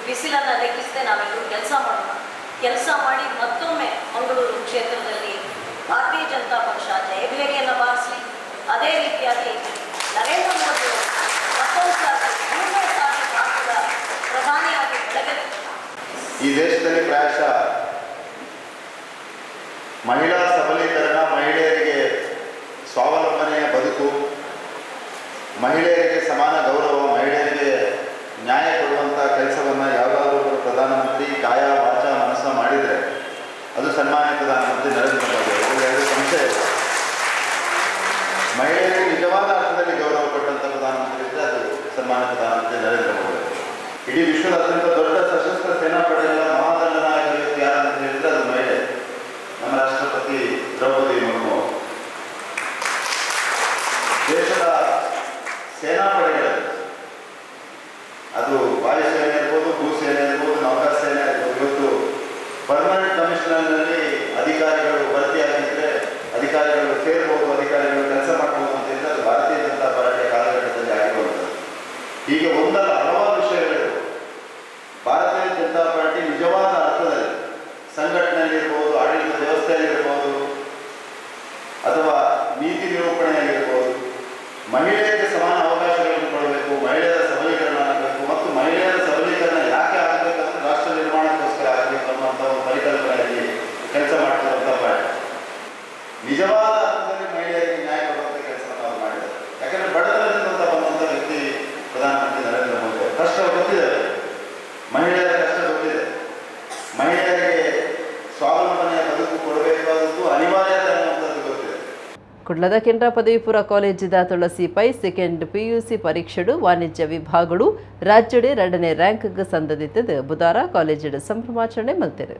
ಬಿಸಿಲನ್ನು ಲೆಕ್ಕಿಸದೆ ನಾವೆಲ್ಲರೂ ಕೆಲಸ ಮಾಡಿ ಮತ್ತೊಮ್ಮೆ ಮಂಗಳೂರು ಕ್ಷೇತ್ರದಲ್ಲಿ ಭಾರತೀಯ ಜನತಾ ಪಕ್ಷ ಜಯಬೇಗೆಯನ್ನು ಬಾರಿಸಲಿ. ಅದೇ ರೀತಿಯಾಗಿ ನರೇಂದ್ರ ಮೋದಿ ಮತ್ತೊಂದು ಸಾರಿ ಭಾರತದ ಪ್ರಧಾನಿಯಾಗಿ ಬೆಳಗಲಿ. ಈ ದೇಶದಲ್ಲಿ ಪ್ರಾಯಶಃ ಮಹಿಳಾ ಸಬಲೀಕರಣ, ಮಹಿಳೆಯರಿಗೆ ಸ್ವಾವಲಂಬನೆಯ ಬದುಕು, ಮಹಿಳೆಯರಿಗೆ ಸಮಾನ ಗೌರವ, ಮಹಿಳೆಯರಿಗೆ ನ್ಯಾಯ ಕೊಡುವಂಥ ಕೆಲಸವನ್ನು ಯಾವುದಾದ್ರೂ ಪ್ರಧಾನಮಂತ್ರಿ ಕಾಯ ವಾಚ ಮನಸ್ಸ ಮಾಡಿದರೆ ಅದು ಸನ್ಮಾನ್ಯ ಪ್ರಧಾನಮಂತ್ರಿ ನರೇಂದ್ರ ಮೋದಿ ಅವರು. ಎರಡು ಸಂಶಯ, ಮಹಿಳೆಯರಿಗೆ ನಿಜವಾದ ಅರ್ಥದಲ್ಲಿ ಗೌರವ ಕೊಟ್ಟಂಥ ಪ್ರಧಾನಮಂತ್ರಿ ಇದ್ದರೆ ಅದು ಸನ್ಮಾನ್ಯ ಪ್ರಧಾನಮಂತ್ರಿ ನರೇಂದ್ರ ಮೋದಿ. ಇಡೀ ವಿಶ್ವದ ಅತ್ಯಂತ ದೊಡ್ಡ ಸಶಸ್ತ್ರ ಸೇನಾಪಡೆಗಳ ಮಹಾದಂಡನಾಯಕ ವ್ಯಕ್ತಿ ಯಾರಂತ ಹೇಳಿದರೆ ಅದು ಮಹಿಳೆ, ನಮ್ಮ ರಾಷ್ಟ್ರಪತಿ ದ್ರೌಪದಿ ಮುರ್ಮು. ದೇಶದ ಸೇನಾಪಡೆಗಳಲ್ಲಿ ಅದು ವಾಯುಸೇನೆ ಇರ್ಬೋದು, ಭೂಸೇನೆ ಇರ್ಬೋದು, ನೌಕಾಸೇನೆ ಇರ್ಬೋದು, ಇವತ್ತು ಪರ್ಮನೆಂಟ್ ಕಮಿಷನರ್ನಲ್ಲಿ ಅಧಿಕಾರಿಗಳು ಭರ್ತಿಯಾಗಿದ್ದರೆ ಅಧಿಕಾರಿಗಳು ಸೇರ್ಬೋದು, ಅಧಿಕಾರಿಗಳು ಕೆಲಸ ಮಾಡ್ಬೋದು ಅಂತ ಹೇಳಿದ್ರೆ ಅದು ಭಾರತೀಯ ಜನತಾ ಪಾರ್ಟಿಯ ಕಾಲಘಟ್ಟದಲ್ಲಿ ಆಗಿರುವಂಥದ್ದು. ಹೀಗೆ ಒಂದಲ್ಲ ಹಲವಾರು ವಿಷಯಗಳಿವೆ. ಭಾರತೀಯ ಜನತಾ ಪಾರ್ಟಿ ನಿಜವಾದ ಅರ್ಥದಲ್ಲಿ ಸಂಘಟನೆಯಲ್ಲಿರ್ಬೋದು, ಆಡಳಿತ ವ್ಯವಸ್ಥೆಯಲ್ಲಿರ್ಬೋದು, ಅಥವಾ ನೀತಿ ನಿರೂಪಣೆಯಲ್ಲಿರ್ಬೋದು, ಮಹಿಳೆಯರಿಗೆ ಸಮಾನ ಅವಕಾಶಗಳನ್ನು ಕೊಡಬೇಕು, ಮಹಿಳೆಯರ ಸಬಲೀಕರಣ ಆಗಬೇಕು, ಮತ್ತು ಮಹಿಳೆಯರ ಸಬಲೀಕರಣ ಯಾಕೆ ಆಗಬೇಕಂದ್ರೆ ರಾಷ್ಟ್ರ ನಿರ್ಮಾಣಕ್ಕೋಸ್ಕರ ಆಗಬೇಕು ಅನ್ನುವಂಥ ಒಂದು ಪರಿಕಲ್ಪನೆಯಲ್ಲಿ ಕೆಲಸ ಮಾಡ್ತಿರುವಂಥ ಪಾರ್ಟಿ. ನಿಜವಾದ ಅರ್ಥದಲ್ಲಿ ಮಹಿಳೆಯರಿಗೆ ನ್ಯಾಯ ಕೊಡುವಂಥ ಕೆಲಸವನ್ನು ಅವರು ಮಾಡಿದ್ದಾರೆ. ಯಾಕಂದರೆ ಬಡತನದಿಂದ ಬಂದಂಥ ವ್ಯಕ್ತಿ ಪ್ರಧಾನಮಂತ್ರಿ ನರೇಂದ್ರ ಮೋದಿ. ಕಷ್ಟ ಗೊತ್ತಿದೆ, ಮಹಿಳೆಯರ ಕಷ್ಟ ಗೊತ್ತಿದೆ. ಮಹಿಳೆಯರಿಗೆ ಸ್ವಾವಲಂಬನೆಯ ಬದುಕು ಕೊಡಬೇಕಾದದ್ದು ಅನಿವಾರ್ಯತೆ ಅನ್ನುವಂಥದ್ದು ಗೊತ್ತಿದೆ. ಕುಡ್ಲದ ಕೇಂದ್ರ ಪದವಿ ಪೂರ್ವ ಕಾಲೇಜಿದ ತುಳಸಿ ಪೈ ಸೆಕೆಂಡ್ PUC ಪರೀಕ್ಷೆಡು ವಾಣಿಜ್ಯ ವಿಭಾಗಡು ರಾಜ್ಯಡೆ 2ನೇ ರ್ಯಾಂಕ್ಗೆ ಸಂದದಿತ್ತದು ಬುಧವಾರ ಕಾಲೇಜಿಡ ಸಂಭ್ರಮಾಚರಣೆ ಮಲ್ತೆರು.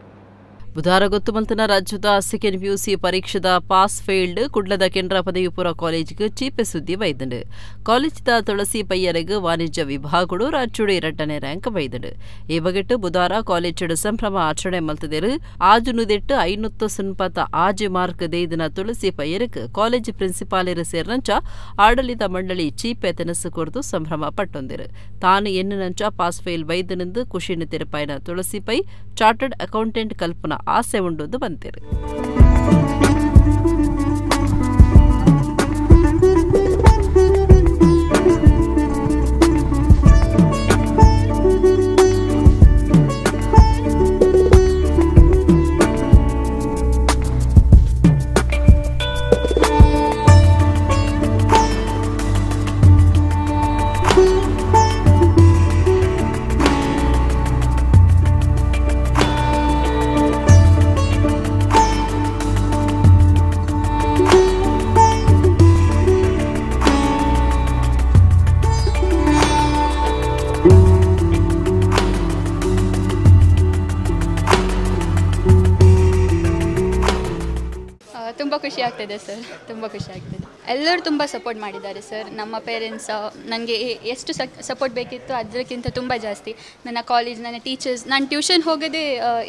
ಬುಧವಾರ ಗೊತ್ತು ಮಲ್ತನ ರಾಜ್ಯದ ಸೆಕೆಂಡ್ PUC ಪರೀಕ್ಷೆದ ಪಾಸ್ ಫೇಲ್ಡ್ ಕುಡ್ಲದ ಕೇಂದ್ರ ಪದವಿ ಪೂರ್ವ ಕಾಲೇಜಿಗೆ ಚೀಪೆ ಸುದ್ದಿ ಬೈದಂಡು. ಕಾಲೇಜಿದ ತುಳಸಿ ಪೈಯರಿಗೆ ವಾಣಿಜ್ಯ ವಿಭಾಗಡು ರಾಜ್ಯಡೆ 2ನೇ ರ್ಯಾಂಕ್ ಬೈದಂಡು. ಈ ಬಗೆಟ್ಟು ಬುಧವಾರ ಕಾಲೇಜಿಡ ಸಂಭ್ರಮ ಆಚರಣೆ ಮಲ್ತದೇರು ಆಜು ನುದೆಟ್ಟು 590 ಆಜು ಮಾರ್ಕ್ ದೇದಿನ ತುಳಸಿ ಪೈಯರಿಗೆ ಕಾಲೇಜ್ ಪ್ರಿನ್ಸಿಪಾಲರು ಸೇರಿನಂಚ ಆಡಳಿತ ಮಂಡಳಿ ಚೀಪೆ ತೆನಸು ಕೊರತು ಸಂಭ್ರಮ ಪಟ್ಟೊಂದಿರು. ತಾನು ಎನ್ನಿನಂಚ ಪಾಸ್ ಫೇಲ್ ಬೈದನೆಂದು ಖುಷಿನ ತೆರಪಾಯಿನ ತುಳಸಿ ಪೈ ಚಾರ್ಟರ್ಡ್ ಅಕೌಂಟೆಂಟ್ ಕಲ್ಪನಾ ಆಸೆ ಉಂಡೊಂದು ಬಂತಿರು. ತುಂಬ ಖುಷಿ ಆಗ್ತಿದೆ ಸರ್, ತುಂಬ ಖುಷಿ ಆಗ್ತಿದೆ. ಎಲ್ಲರೂ ತುಂಬ ಸಪೋರ್ಟ್ ಮಾಡಿದ್ದಾರೆ ಸರ್. ನಮ್ಮ ಪೇರೆಂಟ್ಸ್ ನನಗೆ ಎಷ್ಟು ಸಪೋರ್ಟ್ ಬೇಕಿತ್ತು ಅದಕ್ಕಿಂತ ತುಂಬ ಜಾಸ್ತಿ. ನನ್ನ ಕಾಲೇಜ್, ನನ್ನ ಟೀಚರ್ಸ್, ನಾನು ಟ್ಯೂಷನ್ ಹೋಗೋದೇ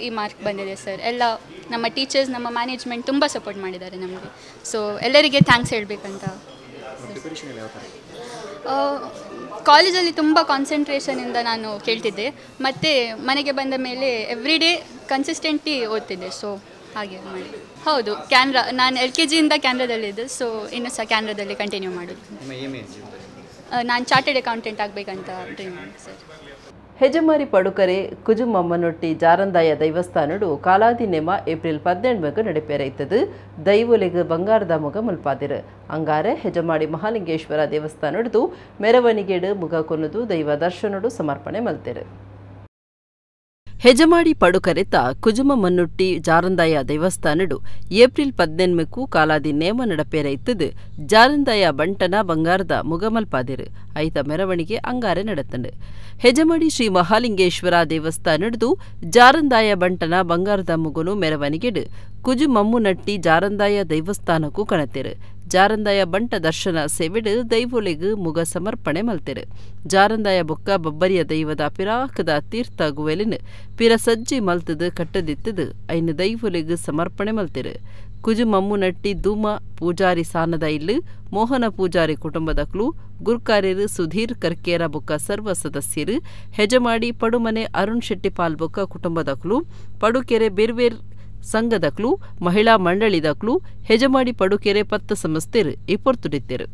ಈ ಮಾರ್ಕ್ ಬಂದಿದೆ ಸರ್. ಎಲ್ಲ ನಮ್ಮ ಟೀಚರ್ಸ್, ನಮ್ಮ ಮ್ಯಾನೇಜ್ಮೆಂಟ್ ತುಂಬ ಸಪೋರ್ಟ್ ಮಾಡಿದ್ದಾರೆ ನಮಗೆ. ಸೊ ಎಲ್ಲರಿಗೆ ಥ್ಯಾಂಕ್ಸ್ ಹೇಳಬೇಕಂತ. ಕಾಲೇಜಲ್ಲಿ ತುಂಬ ಕಾನ್ಸಂಟ್ರೇಷನಿಂದ ನಾನು ಕೇಳ್ತಿದ್ದೆ, ಮತ್ತು ಮನೆಗೆ ಬಂದ ಮೇಲೆ ಎವ್ರಿ ಡೇ ಕನ್ಸಿಸ್ಟೆಂಟ್ಲಿ ಓದ್ತಿದ್ದೆ. ಸೊ ಹಾಗೆ ಮಾಡಿ. ಹೌದು, ಕ್ಯಾನ್ರಾ, ನಾನು LKGಯಿಂದ ಕ್ಯಾನ್ರಾದಲ್ಲಿದ್ದೆ. ಸೊ ಇನ್ನೂ ಸಹ ಕ್ಯಾನ್ರಾದಲ್ಲಿ ಕಂಟಿನ್ಯೂ ಮಾಡೋದು. ನಾನು ಚಾರ್ಟೆಡ್ ಅಕೌಂಟೆಂಟ್ ಆಗಬೇಕಂತ ಡ್ರೀಮ್ ಮಾಡಿ ಸರ್. ಹೆಜಮಾರಿ ಪಡುಕರೆ ಕುಜುಮಮ್ಮನೊಟ್ಟಿ ಜಾರಂದಾಯ ದೈವಸ್ಥಾನಡು ಕಾಲಾದಿ ನೇಮ ಏಪ್ರಿಲ್ 17 ನಡೆಪೇರೈತದು. ದೈವೊಲೆಗ್ ಬಂಗಾರದ ಮುಗ ಮುಲ್ಪಾದಿರು. ಅಂಗಾರೆ ಹೆಜಮಾಡಿ ಮಹಾಲಿಂಗೇಶ್ವರ ದೇವಸ್ಥಾನಡು ಮೆರವಣಿಗೆಡು ಮುಗ ಕೊನ್ನದು ದೈವ ದರ್ಶನಡು ಸಮರ್ಪಣೆ ಮಲ್ತೆರು. ಹೆಜಮಾಡಿ ಪಡುಕರೆತ ಕುಜುಮಮ್ಮನೊಟ್ಟಿ ಜಾರಂದಾಯ ದೇವಸ್ಥಾನಡು ಏಪ್ರಿಲ್ 17 ಕಾಲಾದಿ ನೇಮ ನಡಪೇರೈತದು. ಜಾರಂದಾಯ ಬಂಟನ ಬಂಗಾರದ ಮುಗಮಲ್ಪಾದಿರು. ಐತ ಮೆರವಣಿಗೆ ಅಂಗಾರೆ ನಡತಂಡು. ಹೆಜಮಾಡಿ ಶ್ರೀ ಮಹಾಲಿಂಗೇಶ್ವರ ದೇವಸ್ಥಾನಡು ಜಾರಂದಾಯ ಬಂಟನ ಬಂಗಾರದ ಮುಗುನು ಮೆರವಣಿಗೆಡು ಕುಜುಮಮ್ಮುನಟ್ಟಿ ಜಾರಂದಾಯ ದೈವಸ್ಥಾನಕ್ಕೂ ಕಣತೆರು. ಜಾರಂದಾಯ ಬಂಟ ದರ್ಶನ ಸೇವೆಡು ದೈವೊಲೆಗ್ ಮುಗ ಸಮರ್ಪಣೆ ಮಲ್ತೆರು. ಜಾರಂದಾಯ ಬೊಕ್ಕ ಬಬ್ಬರಿಯ ದೈವದ ಪಿರಾಕದ ತೀರ್ಥ ಗುವೆಲಿನ ಪಿರ ಸಜ್ಜಿ ಮಲ್ತದು ಕಟ್ಟದಿತ್ತದು ಐನು ದೈವೊಲೆಗ್ ಸಮರ್ಪಣೆ ಮಲ್ತೆರು. ಕುಜುಮಮ್ಮುನಟ್ಟಿ ಧೂಮ ಪೂಜಾರಿ ಸಾನದ ಇಲ್ಲು ಮೋಹನ ಪೂಜಾರಿ ಕುಟುಂಬದಕ್ಲು ಗುರ್ಕಾರ್ಯರು ಸುಧೀರ್ ಕರ್ಕೇರ ಬೊಕ್ಕ ಸರ್ವ ಸದಸ್ಯರು ಹೆಜಮಾಡಿ ಪಡುಮನೆ ಅರುಣ್ ಶೆಟ್ಟಿ ಪಾಲ್ ಬೊಕ್ಕ ಕುಟುಂಬದಕ್ಲು ಪಡುಕೆರೆ ಬೇರ್ವೇರ್ ಸಂಘದಕ್ಲು ಮಹಿಳಾ ಮಂಡಳಿದಕ್ಲು ಹೆಜಮಾಡಿ ಪಡುಕೆರೆ ಪತ್ತ ಸಂಸ್ಥೆರು ಇಪ್ಪೊರ್ತುಡಿತ್ತೆರು.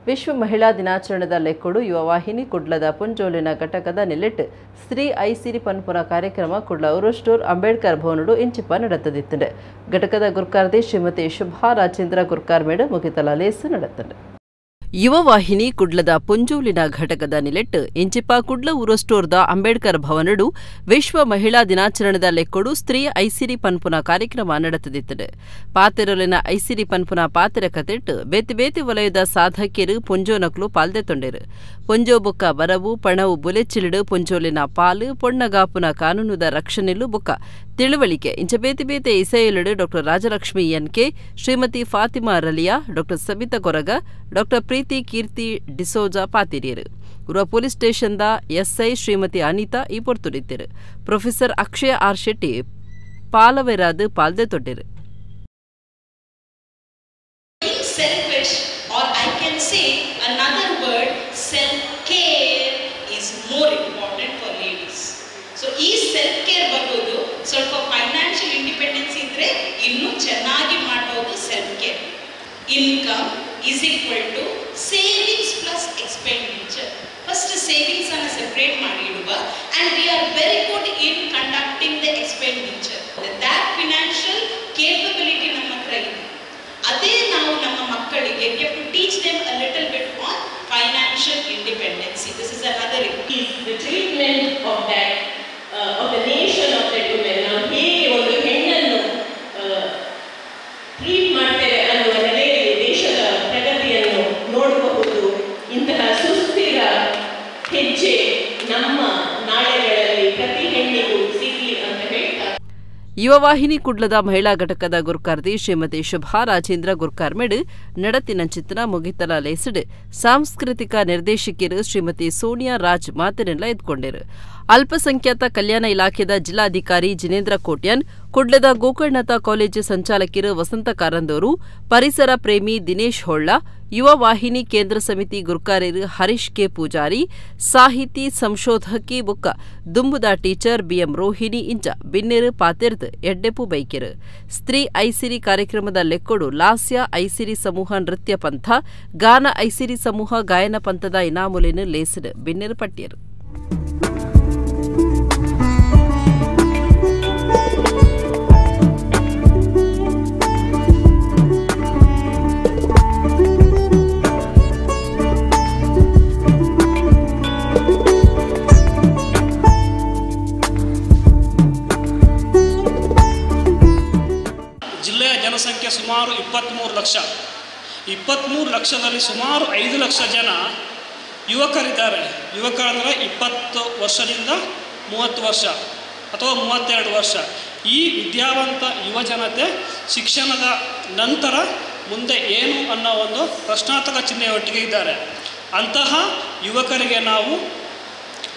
ವಿಶ್ವ ಮಹಿಳಾ ದಿನಾಚರಣೆದ ಲೆಕ್ಕೊಡು ಯುವವಾಹಿನಿ ಕುಡ್ಲದ ಪುಂಜೋಲಿನ ಘಟಕದ ನಿಲೆಟ್ ಸ್ತ್ರೀ ಐಸಿರಿ ಪನ್ಪುರ ಕಾರ್ಯಕ್ರಮ ಕುಡ್ಲ ಉರುಸ್ಟೂರ್ ಅಂಬೇಡ್ಕರ್ ಭವನಡು ಇಂಚಿಪ್ಪ ನಡೆತದಿತ್ತು. ಘಟಕದ ಗುರ್ಕಾರ್ದಿ ಶ್ರೀಮತಿ ಶುಭಾ ರಾಜೇಂದ್ರ ಗುರ್ಕಾರ್ ಮೇಡ ಮುಗಿತಲ ಲೇಸು ನಡೆತಂಡೆ. ಯುವ ವಾಹಿನಿ ಕುಡ್ಲದ ಪುಂಜೋಲಿನ ಘಟಕದ ನಿಲೆಟ್ಟು ಇಂಚಿಪ ಕುಡ್ಲ ಊರಸ್ಟೋರ್ದ ಅಂಬೇಡ್ಕರ್ ಭವನಡು ವಿಶ್ವ ಮಹಿಳಾ ದಿನಾಚರಣೆದ ಲೆಕ್ಕೊಡು ಸ್ತ್ರೀ ಐಸಿರಿ ಪನ್ಪುನ ಕಾರ್ಯಕ್ರಮ ನಡೆತದಿತ್ತು. ಪಾತೆರೊಲಿನ ಐಸಿರಿ ಪನ್ಪುನ ಪಾತೆರ ಕತೆಟ್ಟು ಬೇತಿ ಬೇತಿ ವಲಯದ ಸಾಧಕಿಯರು ಪುಂಜೋನಕ್ಲು ಪಾಲ್ದೆತೊಂಡೆರು. ಪುಂಜೋ ಬೊಕ್ಕ ಬರವು ಪಣವು ಬುಲೆಚ್ಚಿಲಿಡು ಪುಂಜೋಲಿನ ಪಾಲು ಪೊಣ್ಣಗಾಪುನ ಕಾನೂನುದ ರಕ್ಷಣೆಲು ಬೊಕ್ಕ ತಿಳುವಳಿಕೆ ಇಂಚ ಬೇತಿ ಬೇತೆ ಇಸೆಯಲಿಡು ಡಾ ರಾಜಲಕ್ಷ್ಮಿ ಎನ್ಕೆ, ಶ್ರೀಮತಿ ಫಾತಿಮಾ ರಲಿಯಾ, ಡಾ ಸಬಿತಾ ಕೊರಗ, ಡಾ ಪ್ರೀತಿ ಕೀರ್ತಿ ಡಿಸೋಜಾ ಪಾತಿರಿಯರು. ಉರುವ ಪೊಲೀಸ್ ಸ್ಟೇಷನ್ದ ಎಸ್ಐ ಶ್ರೀಮತಿ ಅನಿತಾ ಈ ಪೊರ್ತುಡಿತ್ತಿರು. ಪ್ರೊಫೆಸರ್ ಅಕ್ಷಯ ಆರ್ ಶೆಟ್ಟಿ ಪಾಲವೆರಾದು ಪಾಲ್ದೆ ತೊಟ್ಟಿರು. Selfish, or I can say another word, self-care is more important for ladies. So, ಈ self-care ಬರೋದು ಸ್ವಲ್ಪ ಫೈನಾನ್ಷಿಯಲ್ ಇಂಡಿಪೆಂಡೆನ್ಸ್ ಇದ್ರೆ ಇನ್ನೂ ಚೆನ್ನಾಗಿ ಮಾಡೋದು self-care. Income is equal to savings plus expenditure. First savings ಅನ್ನು separate ಮಾಡಿ ಇಡುವ and we are very good in conducting the expenditure. That financial capability ನಮ್ಮ ಹತ್ರ ಇದೆ. ಅದೇ ನಾವು ನಮ್ಮ ಮಕ್ಕಳಿಗೆ we have to teach them a little bit on financial independency. This is another the treatment of that of the nation of that women. ನಾವು ಹೇಗೆ ಒಂದು ಹೆಣ್ಣನ್ನು ಟ್ರೀಟ್ ಮಾಡ್ತೇವೆ ಅನ್ನುವ ನೆಲೆಯಲ್ಲಿ ದೇಶದ ಪ್ರಗತಿಯನ್ನು ನೋಡಬಹುದು. ಇಂತಹ ಸುಸ್ಥಿರ ಹೆಜ್ಜೆ ನಮ್ಮ ನಾಳೆಗಳಲ್ಲಿ ಪ್ರತಿ ಹೆಣ್ಣಿಗೂ ಸಿಗಲಿ ಅಂತ ಹೇಳ್ತಾರೆ. ಯುವ ವಾಹಿನಿ ಕುಡ್ಲದ ಮಹಿಳಾ ಘಟಕದ ಗುರ್ಕಾರ್ದಿ ಶ್ರೀಮತಿ ಶುಭಾ ರಾಜೇಂದ್ರ ಗುರ್ಕಾರ್ಮೆಡ್ ನಡತಿನ ಚಿತ್ರ ಮುಗಿತಲ ಲೇಸಿಡ್ ಸಾಂಸ್ಕೃತಿಕ ನಿರ್ದೇಶಕಿಯರು ಶ್ರೀಮತಿ ಸೋನಿಯಾ ರಾಜ್ ಮಾತಿನೆಲ್ಲ ಎದ್ಕೊಂಡಿರು. ಅಲ್ಪಸಂಖ್ಯಾತ ಕಲ್ಯಾಣ ಇಲಾಖೆದ ಜಿಲ್ಲಾಧಿಕಾರಿ ಜಿನೇಂದ್ರ ಕೋಟ್ಯಾನ್, ಕುಡ್ಲದ ಗೋಕರ್ಣತ ಕಾಲೇಜು ಸಂಚಾಲಕಿಯರು ವಸಂತ ಕಾರಂದೂರು, ಪರಿಸರ ಪ್ರೇಮಿ ದಿನೇಶ್ ಹೊಳ್ಳ, ಯುವ ವಾಹಿನಿ ಕೇಂದ್ರ ಸಮಿತಿ ಗುರ್ಕಾರ್ಯರು ಹರೀಶ್ ಕೆ ಪೂಜಾರಿ, ಸಾಹಿತಿ ಸಂಶೋಧಕಿ ಬುಕ್ಕ ದುಂಬುದ ಟೀಚರ್ ಬಿಎಂ ರೋಹಿಣಿ ಇಂಚ ಬಿನ್ನೆರು ಪಾತೆರ್ದು ಎಡ್ಡೆಪು ಬೈಕೆರು. ಸ್ತ್ರೀ ಐಸಿರಿ ಕಾರ್ಯಕ್ರಮದ ಲೆಕ್ಕೊಡು ಲಾಸ್ಯ ಐಸಿರಿ ಸಮೂಹ ನೃತ್ಯ ಪಂಥ, ಗಾನ ಐಸಿರಿ ಸಮೂಹ ಗಾಯನ ಪಂಥದ ಇನಾಮುಲಿನ ಲೇಸಿಡ್ ಬಿನ್ನೆರು ಪಟ್ಟಿಯರು. ಜಿಲ್ಲೆಯ ಜನಸಂಖ್ಯೆ ಸುಮಾರು 23 ಲಕ್ಷ. 23 ಲಕ್ಷದಲ್ಲಿ ಸುಮಾರು 5 ಲಕ್ಷ ಜನ ಯುವಕರಿದ್ದಾರೆ. ಯುವಕರಂದರೆ 20 ವರ್ಷದಿಂದ 30 ವರ್ಷ ಅಥವಾ 32 ವರ್ಷ. ಈ ವಿದ್ಯಾವಂತ ಯುವ ಜನತೆ ಶಿಕ್ಷಣದ ನಂತರ ಮುಂದೆ ಏನು ಅನ್ನೋ ಒಂದು ಪ್ರಶ್ನಾರ್ಥಕ ಚಿಹ್ನೆಯೊಟ್ಟಿಗೆ ಇದ್ದಾರೆ. ಅಂತಹ ಯುವಕರಿಗೆ ನಾವು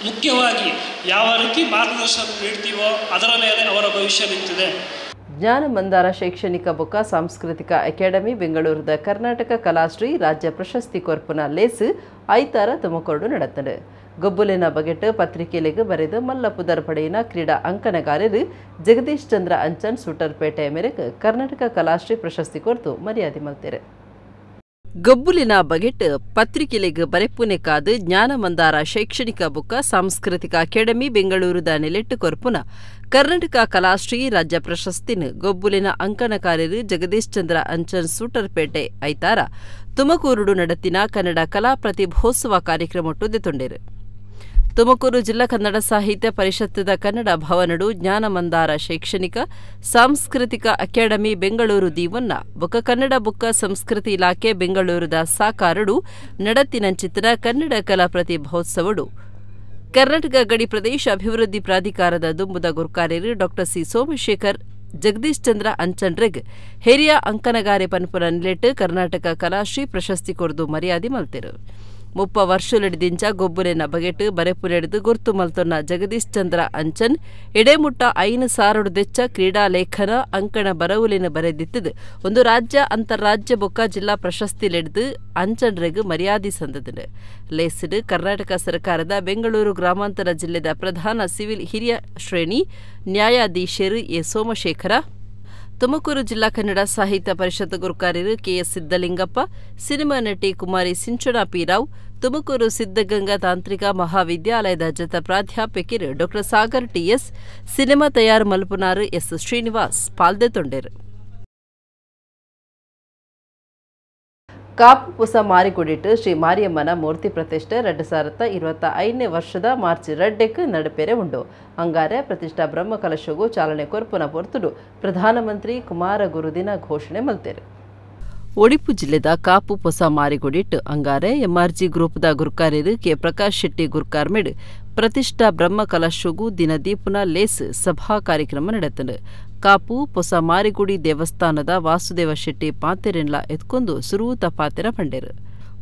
ಮುಖ್ಯವಾಗಿ ಯಾವ ರೀತಿ ಮಾರ್ಗದರ್ಶನ ನೀಡ್ತೀವೋ ಅದರ ಮೇಲೆ ಅವರ ಭವಿಷ್ಯ ನಿಂತಿದೆ. ಜ್ಞಾನ ಮಂದಾರ ಶೈಕ್ಷಣಿಕ ಬೊಕ್ಕ ಸಾಂಸ್ಕೃತಿಕ ಅಕಾಡೆಮಿ ಬೆಂಗಳೂರದ ಕರ್ನಾಟಕ ಕಲಾಶ್ರೀ ರಾಜ್ಯ ಪ್ರಶಸ್ತಿ ಕೊರ್ಪುನ ಲೇಸ್ ಐತಾರ ತುಮಕೂರು ನಡೆತದೆ. ಗೊಬ್ಬುಲಿನ ಬಗೆಟ್ ಪತ್ರಿಕೆಲೆಗೆ ಬರೆದು ಮಲ್ಲ ಪುದರ್ಪಡೆಯಿನ ಕ್ರೀಡಾ ಅಂಕಣಗಾರರು ಜಗದೀಶ್ ಚಂದ್ರ ಅಂಚನ್ ಸುಟರ್ಪೇಟೆ ಮೇರೆಗೆ ಕರ್ನಾಟಕ ಕಲಾಶ್ರೀ ಪ್ರಶಸ್ತಿ ಕೊರ್ತು ಮರ್ಯಾದೆ ಮಲ್ತಿರೆ. ಗಬ್ಬುಲಿನ ಬಗೆಟ್ ಪತ್ರಿಕೆಲೆಗೆ ಬರೆಪ್ಪುನೆಕಾದು ಜ್ಞಾನ ಮಂದಾರ ಶೈಕ್ಷಣಿಕ ಬೊಕ್ಕ ಸಾಂಸ್ಕೃತಿಕ ಅಕಾಡೆಮಿ ಬೆಂಗಳೂರದ ನೆಲೆಟ್ಟು ಕೊರ್ಪುನ ಕರ್ನಾಟಕ ಕಲಾಶ್ರೀ ರಾಜ್ಯ ಪ್ರಶಸ್ತಿನ ಗೊಬ್ಬುಲಿನ ಅಂಕಣಕಾರರು ಜಗದೀಶ್ ಚಂದ್ರ ಅಂಚನ್ ಸೂಟರ್ಪೇಟೆ ಐತಾರ ತುಮಕೂರು ನಡತಿನ ಕನ್ನಡ ಕಲಾ ಪ್ರತಿಭೋತ್ಸವ ಕಾರ್ಯಕ್ರಮೊಟ್ಟು ತೊಂಡೇರು. ತುಮಕೂರು ಜಿಲ್ಲಾ ಕನ್ನಡ ಸಾಹಿತ್ಯ ಪರಿಷತ್ತದ ಕನ್ನಡ ಭವನಡು ಜ್ಞಾನ ಮಂದಾರ ಶೈಕ್ಷಣಿಕ ಸಾಂಸ್ಕೃತಿಕ ಅಕಾಡೆಮಿ ಬೆಂಗಳೂರು ದೀವನ್ನ ಬೊಕ್ಕ ಕನ್ನಡ ಬೊಕ್ಕ ಸಂಸ್ಕೃತಿ ಇಲಾಖೆ ಬೆಂಗಳೂರದ ಸಾಕಾರಡು ನಡತಿನಂಚಿತ್ತಿನ ಕನ್ನಡ ಕಲಾ ಪ್ರತಿಭೋತ್ಸವಡು ಕರ್ನಾಟಕ ಗಡಿ ಪ್ರದೇಶ ಅಭಿವೃದ್ಧಿ ಪ್ರಾಧಿಕಾರದ ದುಂಬುದ ಗುರ್ಕಾರ್ಯರು ಡಾ ಸಿ ಸೋಮಶೇಖರ್ ಜಗದೀಶ್ ಚಂದ್ರ ಅಂಚನ್ರೆಗ್ ಹಿರಿಯ ಅಂಕನಗಾರೆ ಪನ್ಪುನ ನಿಲೆಟ್ಟು ಕರ್ನಾಟಕ ಕಲಾಶ್ರೀ ಪ್ರಶಸ್ತಿ ಕೊರ್ದು ಮರ್ಯಾದೆ ಮಲ್ತಿರು. 30 ವರ್ಷಲಡಿದಿಂಚ ಗೊಬ್ಬುಲಿನ ಬಗೆಟ್ ಬರೆಪುನೆಡಿದು ಗುರ್ತು ಮಲ್ತೊನ್ನ ಜಗದೀಶ್ ಚಂದ್ರ ಅಂಚನ್ ಎಡೆಮುಟ್ಟ 5 ಸಾರಡು ದೆಚ್ಚ ಕ್ರೀಡಾ ಲೇಖನ ಅಂಕಣ ಬರವುಲಿನ ಬರೆದಿತ್ತದು ಒಂದು ರಾಜ್ಯ ಅಂತಾರಾಜ್ಯ ಬೊಕ್ಕ ಜಿಲ್ಲಾ ಪ್ರಶಸ್ತಿಲೆಡ್ದು ಅಂಚನ್ರೆಗ್ ಮರ್ಯಾದೆ ಸಂದದನು. ಲೇಸಿಡ್ ಕರ್ನಾಟಕ ಸರ್ಕಾರದ ಬೆಂಗಳೂರು ಗ್ರಾಮಾಂತರ ಜಿಲ್ಲೆದ ಪ್ರಧಾನ ಸಿವಿಲ್ ಹಿರಿಯ ಶ್ರೇಣಿ ನ್ಯಾಯಾಧೀಶರು ಎ ಸೋಮಶೇಖರ, ತುಮಕೂರು ಜಿಲ್ಲಾ ಕನ್ನಡ ಸಾಹಿತ್ಯ ಪರಿಷತ್ ಗುರುಕಾರ್ಯರು ಕೆಎಸ್ ಸಿದ್ದಲಿಂಗಪ್ಪ, ಸಿನಿಮಾ ನಟಿ ಕುಮಾರಿ ಸಿಂಚನಾ ಪಿರಾವ್, ತುಮಕೂರು ಸಿದ್ಧಗಂಗಾ ತಾಂತ್ರಿಕ ಮಹಾವಿದ್ಯಾಲಯದ ಜತ ಪ್ರಾಧ್ಯಾಪಕರು ಡಾ ಸಾಗರ್ ಟಿಎಸ್, ಸಿನಿಮಾ ತಯಾರು ಮಲ್ಪುನಾರು ಎಸ್ ಶ್ರೀನಿವಾಸ್ ಪಾಲ್ದೆ ತೊಂಡೇರು. ಕಾಪು ಪುಸ ಮಾರಿಗುಡಿಟ್ಟು ಶ್ರೀ ಮಾರಿಯಮ್ಮನ ಮೂರ್ತಿ ಪ್ರತಿಷ್ಠೆ 2025 ವರ್ಷದ ಮಾರ್ಚ್ 2ಕ್ಕೆ ನಡುಪೇರೆ ಉಂಡು. ಅಂಗಾರೆ ಪ್ರತಿಷ್ಠಾ ಬ್ರಹ್ಮ ಕಲಶಗೂ ಚಾಲನೆ ಕೊರ್ಪುನ ಪೊರ್ತುಡು ಪ್ರಧಾನಮಂತ್ರಿ ಕುಮಾರ ಗುರುದಿನ ಘೋಷಣೆ ಮಲ್ತೇರು. ಉಡುಪಿ ಜಿಲ್ಲೆದ ಕಾಪು ಪೊಸ ಮಾರಿಗುಡಿಟ್ಟು ಅಂಗಾರೆ ಎಂಆರ್ಜಿ ಗ್ರೂಪ್ದ ಗುರ್ಕಾರ್ಯರು ಕೆ ಪ್ರಕಾಶ್ ಶೆಟ್ಟಿ ಗುರ್ಕಾರ್ಮೆಡ್ ಪ್ರತಿಷ್ಠಾ ಬ್ರಹ್ಮ ಕಲಶಗೂ ದಿನ ದೀಪುನ ಲೇಸ್ ಸಭಾ ಕಾರ್ಯಕ್ರಮ ನಡೆತನು. ಕಾಪು ಪೊಸ ಮಾರಿಗುಡಿ ದೇವಸ್ಥಾನದ ವಾಸುದೇವ ಶೆಟ್ಟಿ ಪಾತೆರೆನ್ಲ ಎತ್ಕೊಂಡು ಸುರೂತ ಪಾತೆರ ಪಂಡೇರು.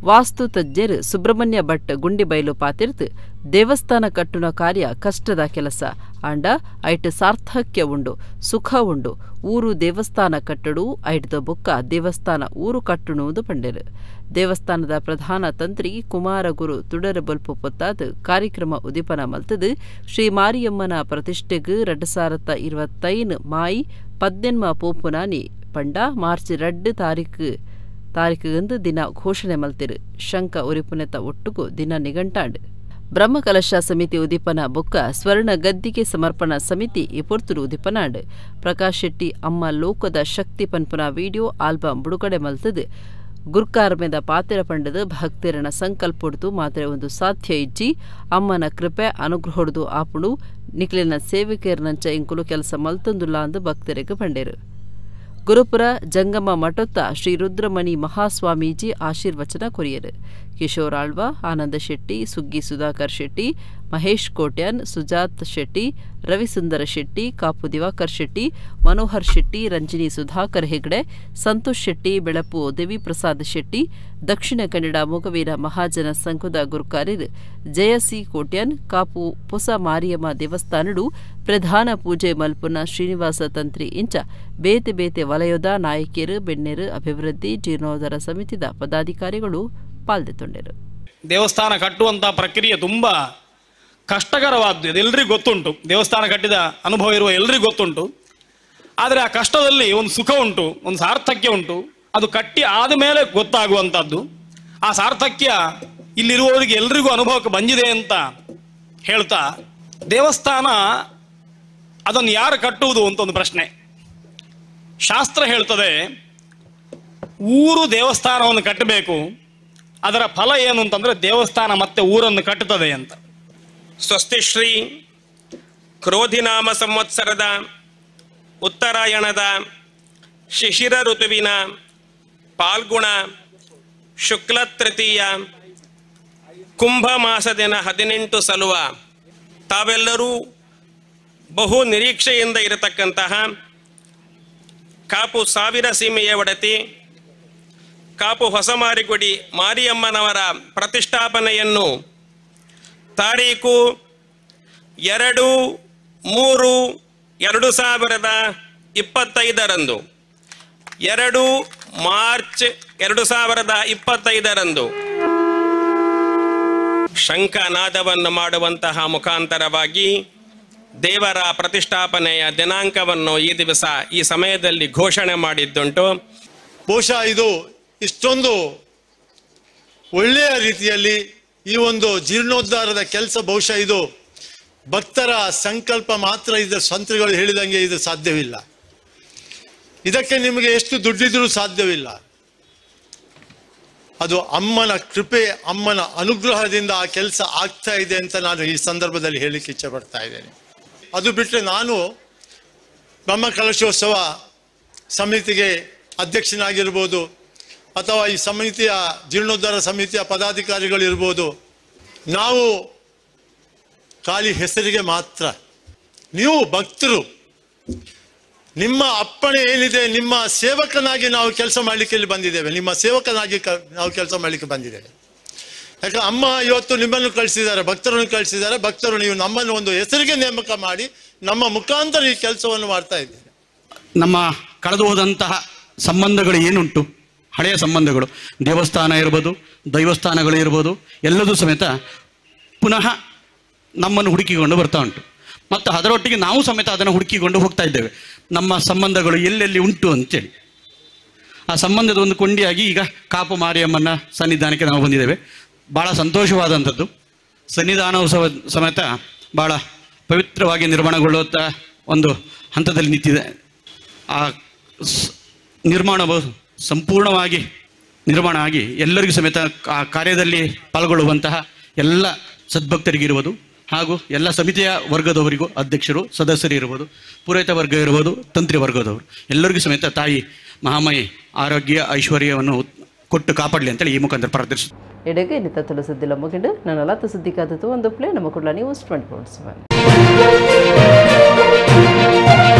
ವಾಸ್ತು ತಜ್ಞರು ಸುಬ್ರಹ್ಮಣ್ಯ ಭಟ್ ಗುಂಡಿಬೈಲು ಪಾತಿರ್ತು ದೇವಸ್ಥಾನ ಕಟ್ಟುನ ಕಾರ್ಯ ಕಷ್ಟದ ಕೆಲಸ ಅಂಡ ಐಟ್ ಸಾರ್ಥಕ್ಯ ಉಂಡು ಸುಖ ಉಂಡು ಊರು ದೇವಸ್ಥಾನ ಕಟ್ಟಡು ಐಟ್ದ ಬೊಕ್ಕ ದೇವಸ್ಥಾನ ಊರು ಕಟ್ಟುಣುವುದು ಪಂಡೇರು. ದೇವಸ್ಥಾನದ ಪ್ರಧಾನ ತಂತ್ರಿ ಕುಮಾರಗುರು ತುಡರ ಬಲ್ಪು ಪೊತ್ತಾದ ಕಾರ್ಯಕ್ರಮ ಉದಿಪನ ಮಲ್ತದು ಶ್ರೀ ಮಾರಿಯಮ್ಮನ ಪ್ರತಿಷ್ಠೆಗೂ 2025 ಮಾಯಿ 18 ಪೋಪುನಾನಿ ಪಂಡ ಮಾರ್ಚ್ 2 ತಾರೀಖು ದಿನ ಘೋಷಣೆ ಮಲ್ತಿರು. ಶಂಕ ಉರಿಪುನೆತ ಒಟ್ಟುಗೂ ದಿನ ನಿಘಂಟಾಂಡು. ಬ್ರಹ್ಮಕಲಶ ಸಮಿತಿ ಉದಿಪನ ಬೊಕ್ಕ ಸ್ವರ್ಣ ಗದ್ದಿಗೆ ಸಮರ್ಪಣಾ ಸಮಿತಿ ಈ ಪೊರ್ತುಡು ಉದಿಪನಾಂಡು. ಪ್ರಕಾಶ್ ಶೆಟ್ಟಿ ಅಮ್ಮ ಲೋಕದ ಶಕ್ತಿ ಪನ್ಪುನ ವಿಡಿಯೋ ಆಲ್ಬಮ್ ಬಿಡುಗಡೆ ಮಲ್ತದು. ಗುರ್ಕಾರ್ಮೆದ ಪಾತೆರ ಪಂಡದು ಭಕ್ತಿರನ ಸಂಕಲ್ಪೊಡ್ದು ಮಾತ್ರ ಒಂದು ಸಾಧ್ಯ ಇಜ್ಜಿ ಅಮ್ಮನ ಕೃಪೆ ಅನುಗ್ರಹೊಡ್ದು ಆಪುಡು ನಿಕ್ಲಿನ ಸೇವಿಕೆಯರ್ನಂಚ ಇಂಕುಲು ಕೆಲಸ ಮಲ್ತೊಂದುಲ್ಲ ಅಂದು ಭಕ್ತರಿಗೆ ಪಂಡೇರು. ಗುರುಪುರ ಜಂಗಮ ಮಠೊತ್ತ ಶ್ರೀ ರುದ್ರಮಣಿ ಮಹಾಸ್ವಾಮೀಜಿ ಆಶೀರ್ವಚನ ಕೊರಿಯರು. ಕಿಶೋರ್ ಆಳ್ವ, ಆನಂದ ಶೆಟ್ಟಿ, ಸುಗ್ಗಿ ಸುಧಾಕರ್ ಶೆಟ್ಟಿ, ಮಹೇಶ್ ಕೋಟ್ಯಾನ್, ಸುಜಾತ್ ಶೆಟ್ಟಿ, ರವಿಸುಂದರ ಶೆಟ್ಟಿ, ಕಾಪು ದಿವಾಕರ್ ಶೆಟ್ಟಿ, ಮನೋಹರ್ ಶೆಟ್ಟಿ, ರಂಜಿನಿ ಸುಧಾಕರ್ ಹೆಗ್ಡೆ, ಸಂತೋಷ್ ಶೆಟ್ಟಿ, ಬೆಳಪು ದೇವಿಪ್ರಸಾದ್ ಶೆಟ್ಟಿ, ದಕ್ಷಿಣ ಕನ್ನಡ ಮೊಗವೀರ ಮಹಾಜನ ಸಂಘದ ಗುರುಕಾರ್ಯರು ಜಯಸಿ ಕೋಟ್ಯಾನ್, ಕಾಪು ಪೊಸ ಮಾರಿಯಮ್ಮ ದೇವಸ್ಥಾನಡು ಪ್ರಧಾನ ಪೂಜೆ ಮಲ್ಪುನ ಶ್ರೀನಿವಾಸ ತಂತ್ರಿ ಇಂಚ ಬೇತೆ ಬೇತೆ ವಲಯದ ನಾಯಕಿಯರು ಬೆಣ್ಣೆರು ಅಭಿವೃದ್ಧಿ ಜೀರ್ಣೋದ್ಧಾರ ಸಮಿತಿದ ಪದಾಧಿಕಾರಿಗಳು ಪಾಲ್ಗೊಂಡರು. ದೇವಸ್ಥಾನ ಕಟ್ಟುವಂತಹ ಪ್ರಕ್ರಿಯೆ ತುಂಬ ಕಷ್ಟಕರವಾದ್ದು, ಇದೆಲ್ಲರಿಗೂ ಗೊತ್ತುಂಟು. ದೇವಸ್ಥಾನ ಕಟ್ಟಿದ ಅನುಭವ ಇರುವ ಎಲ್ಲರಿಗೂ ಗೊತ್ತುಂಟು. ಆದರೆ ಆ ಕಷ್ಟದಲ್ಲಿ ಒಂದು ಸುಖ ಉಂಟು, ಒಂದು ಸಾರ್ಥಕ್ಯ ಉಂಟು. ಅದು ಕಟ್ಟಿ ಆದ ಮೇಲೆ ಗೊತ್ತಾಗುವಂಥದ್ದು. ಆ ಸಾರ್ಥಕ್ಯ ಇಲ್ಲಿರುವವರಿಗೆ ಎಲ್ರಿಗೂ ಅನುಭವಕ್ಕೆ ಬಂದಿದೆ ಅಂತ ಹೇಳ್ತಾ, ದೇವಸ್ಥಾನ ಅದನ್ನು ಯಾರು ಕಟ್ಟುವುದು ಅಂತ ಒಂದು ಪ್ರಶ್ನೆ. ಶಾಸ್ತ್ರ ಹೇಳ್ತದೆ, ಊರು ದೇವಸ್ಥಾನವನ್ನು ಕಟ್ಟಬೇಕು, ಅದರ ಫಲ ಏನು ಅಂತಂದ್ರೆ ದೇವಸ್ಥಾನ ಮತ್ತೆ ಊರನ್ನು ಕಟ್ಟುತ್ತದೆ ಅಂತ. ಸ್ವಸ್ತಿ ಶ್ರೀ ಕ್ರೋಧಿನಾಮ ಸಂವತ್ಸರದ ಉತ್ತರಾಯಣದ ಶಿಶಿರ ಋತುವಿನ ಪಾಲ್ಗುಣ ಶುಕ್ಲ ತೃತೀಯ ಕುಂಭ ಮಾಸದಿನ 18 ಸಲುವ ತಾವೆಲ್ಲರೂ ಬಹು ನಿರೀಕ್ಷೆಯಿಂದ ಇರತಕ್ಕಂತಹ ಕಾಪು ಸಾವಿರ ಸೀಮೆಯ ಒಡತಿ ಕಾಪು ಹೊಸಮಾರಿಗುಡಿ ಮಾರಿಯಮ್ಮನವರ ಪ್ರತಿಷ್ಠಾಪನೆಯನ್ನು ತಾರೀಕು 2/3/2025 2 ಮಾರ್ಚ್ 2025 ಶಂಖನಾದವನ್ನು ಮಾಡುವಂತಹ ಮುಖಾಂತರವಾಗಿ ದೇವರ ಪ್ರತಿಷ್ಠಾಪನೆಯ ದಿನಾಂಕವನ್ನು ಈ ದಿವಸ ಈ ಸಮಯದಲ್ಲಿ ಘೋಷಣೆ ಮಾಡಿದ್ದುಂಟು. ಬಹುಶಃ ಇದು ಇಷ್ಟೊಂದು ಒಳ್ಳೆಯ ರೀತಿಯಲ್ಲಿ ಈ ಒಂದು ಜೀರ್ಣೋದ್ಧಾರದ ಕೆಲಸ ಬಹುಶಃ ಇದು ಭಕ್ತರ ಸಂಕಲ್ಪ ಮಾತ್ರ. ಇದು ಸಂತರುಗಳು ಹೇಳಿದಂಗೆ ಇದು ಸಾಧ್ಯವಿಲ್ಲ. ಇದಕ್ಕೆ ನಿಮಗೆ ಎಷ್ಟು ದುಡ್ಡಿದ್ರೂ ಸಾಧ್ಯವಿಲ್ಲ. ಅದು ಅಮ್ಮನ ಕೃಪೆ, ಅಮ್ಮನ ಅನುಗ್ರಹದಿಂದ ಆ ಕೆಲಸ ಆಗ್ತಾ ಇದೆ ಅಂತ ನಾನು ಈ ಸಂದರ್ಭದಲ್ಲಿ ಹೇಳಲಿಕ್ಕೆ ಇಚ್ಛೆ ಪಡ್ತಾ ಇದ್ದೇನೆ. ಅದು ಬಿಟ್ಟರೆ ನಾನು ಬ್ರಹ್ಮಕಲಶೋತ್ಸವ ಸಮಿತಿಗೆ ಅಧ್ಯಕ್ಷನಾಗಿರ್ಬೋದು ಅಥವಾ ಈ ಸಮಿತಿಯ ಜೀರ್ಣೋದ್ಧಾರ ಸಮಿತಿಯ ಪದಾಧಿಕಾರಿಗಳಿರ್ಬೋದು, ನಾವು ಖಾಲಿ ಹೆಸರಿಗೆ ಮಾತ್ರ. ನೀವು ಭಕ್ತರು, ನಿಮ್ಮ ಅಪ್ಪಣೆ ಏನಿದೆ, ನಿಮ್ಮ ಸೇವಕನಾಗಿ ನಾವು ಕೆಲಸ ಮಾಡಲಿಕ್ಕೆ ಇಲ್ಲಿ ಬಂದಿದ್ದೇವೆ. ನಿಮ್ಮ ಸೇವಕನಾಗಿ ನಾವು ಕೆಲಸ ಮಾಡಲಿಕ್ಕೆ ಬಂದಿದ್ದೇವೆ. ಯಾಕಂದ್ರೆ ಅಮ್ಮ ಇವತ್ತು ನಿಮ್ಮನ್ನು ಕಳಿಸಿದ್ದಾರೆ, ಭಕ್ತರನ್ನು ಕಳಿಸಿದ್ದಾರೆ. ಭಕ್ತರು ನೀವು ನಮ್ಮನ್ನು ಒಂದು ಹೆಸರಿಗೆ ನೇಮಕ ಮಾಡಿ ನಮ್ಮ ಮುಖಾಂತರ ಈ ಕೆಲಸವನ್ನು ಮಾಡ್ತಾ ಇದ್ದೇವೆ. ನಮ್ಮ ಕಳೆದು ಹೋದಂತಹ ಸಂಬಂಧಗಳು ಏನುಂಟು, ಹಳೆಯ ಸಂಬಂಧಗಳು, ದೇವಸ್ಥಾನ ಇರ್ಬೋದು, ದೈವಸ್ಥಾನಗಳು ಇರ್ಬೋದು, ಎಲ್ಲದೂ ಸಮೇತ ಪುನಃ ನಮ್ಮನ್ನು ಹುಡುಕಿಕೊಂಡು ಬರ್ತಾ ಉಂಟು. ಮತ್ತು ಅದರೊಟ್ಟಿಗೆ ನಾವು ಸಮೇತ ಅದನ್ನು ಹುಡುಕಿಕೊಂಡು ಹೋಗ್ತಾ ಇದ್ದೇವೆ. ನಮ್ಮ ಸಂಬಂಧಗಳು ಎಲ್ಲೆಲ್ಲಿ ಉಂಟು ಅಂತೇಳಿ ಆ ಸಂಬಂಧದ ಒಂದು ಕೊಂಡಿಯಾಗಿ ಈಗ ಕಾಪು ಮಾರಿಯಮ್ಮನ ಸನ್ನಿಧಾನಕ್ಕೆ ನಾವು ಬಂದಿದ್ದೇವೆ. ಭಾಳ ಸಂತೋಷವಾದಂಥದ್ದು. ಸನ್ನಿಧಾನೋತ್ಸವ ಸಮೇತ ಭಾಳ ಪವಿತ್ರವಾಗಿ ನಿರ್ಮಾಣಗೊಳ್ಳುವಂಥ ಒಂದು ಹಂತದಲ್ಲಿ ನಿಂತಿದೆ. ಆ ನಿರ್ಮಾಣವು ಸಂಪೂರ್ಣವಾಗಿ ನಿರ್ಮಾಣ ಆಗಿ ಎಲ್ಲರಿಗೂ ಸಮೇತ ಆ ಕಾರ್ಯದಲ್ಲಿ ಪಾಲ್ಗೊಳ್ಳುವಂತಹ ಎಲ್ಲ ಸದ್ಭಕ್ತರಿಗಿರುವುದು ಹಾಗೂ ಎಲ್ಲ ಸಮಿತಿಯ ವರ್ಗದವರಿಗೂ ಅಧ್ಯಕ್ಷರು ಸದಸ್ಯರು ಇರ್ಬೋದು, ಪುರೋಹಿತ ವರ್ಗ ಇರ್ಬೋದು, ತಂತ್ರಿ ವರ್ಗದವರು ಎಲ್ಲರಿಗೂ ಸಮೇತ ತಾಯಿ ಮಹಾಮಾಯಿ ಆರೋಗ್ಯ ಐಶ್ವರ್ಯವನ್ನು ಕೊಟ್ಟು ಕಾಪಾಡಲಿ ಅಂತೇಳಿ ಈ ಮುಖಾಂತರ ಪ್ರಾರ್ಥಿಸುತ್ತೆ. ಎಡೆಗೆ ನಿತ್ತ ತುಳಸದ್ದಿಲ್ಲ ಮುಗಿಂಡು ನನ್ನ ಲತ್ತು ಸುದ್ದಿಗಾದದ್ದು ಒಂದು ಪ್ಲೇ ನಮ್ಮ ಕುಡ್ಲ ನ್ಯೂಸ್ 24/7.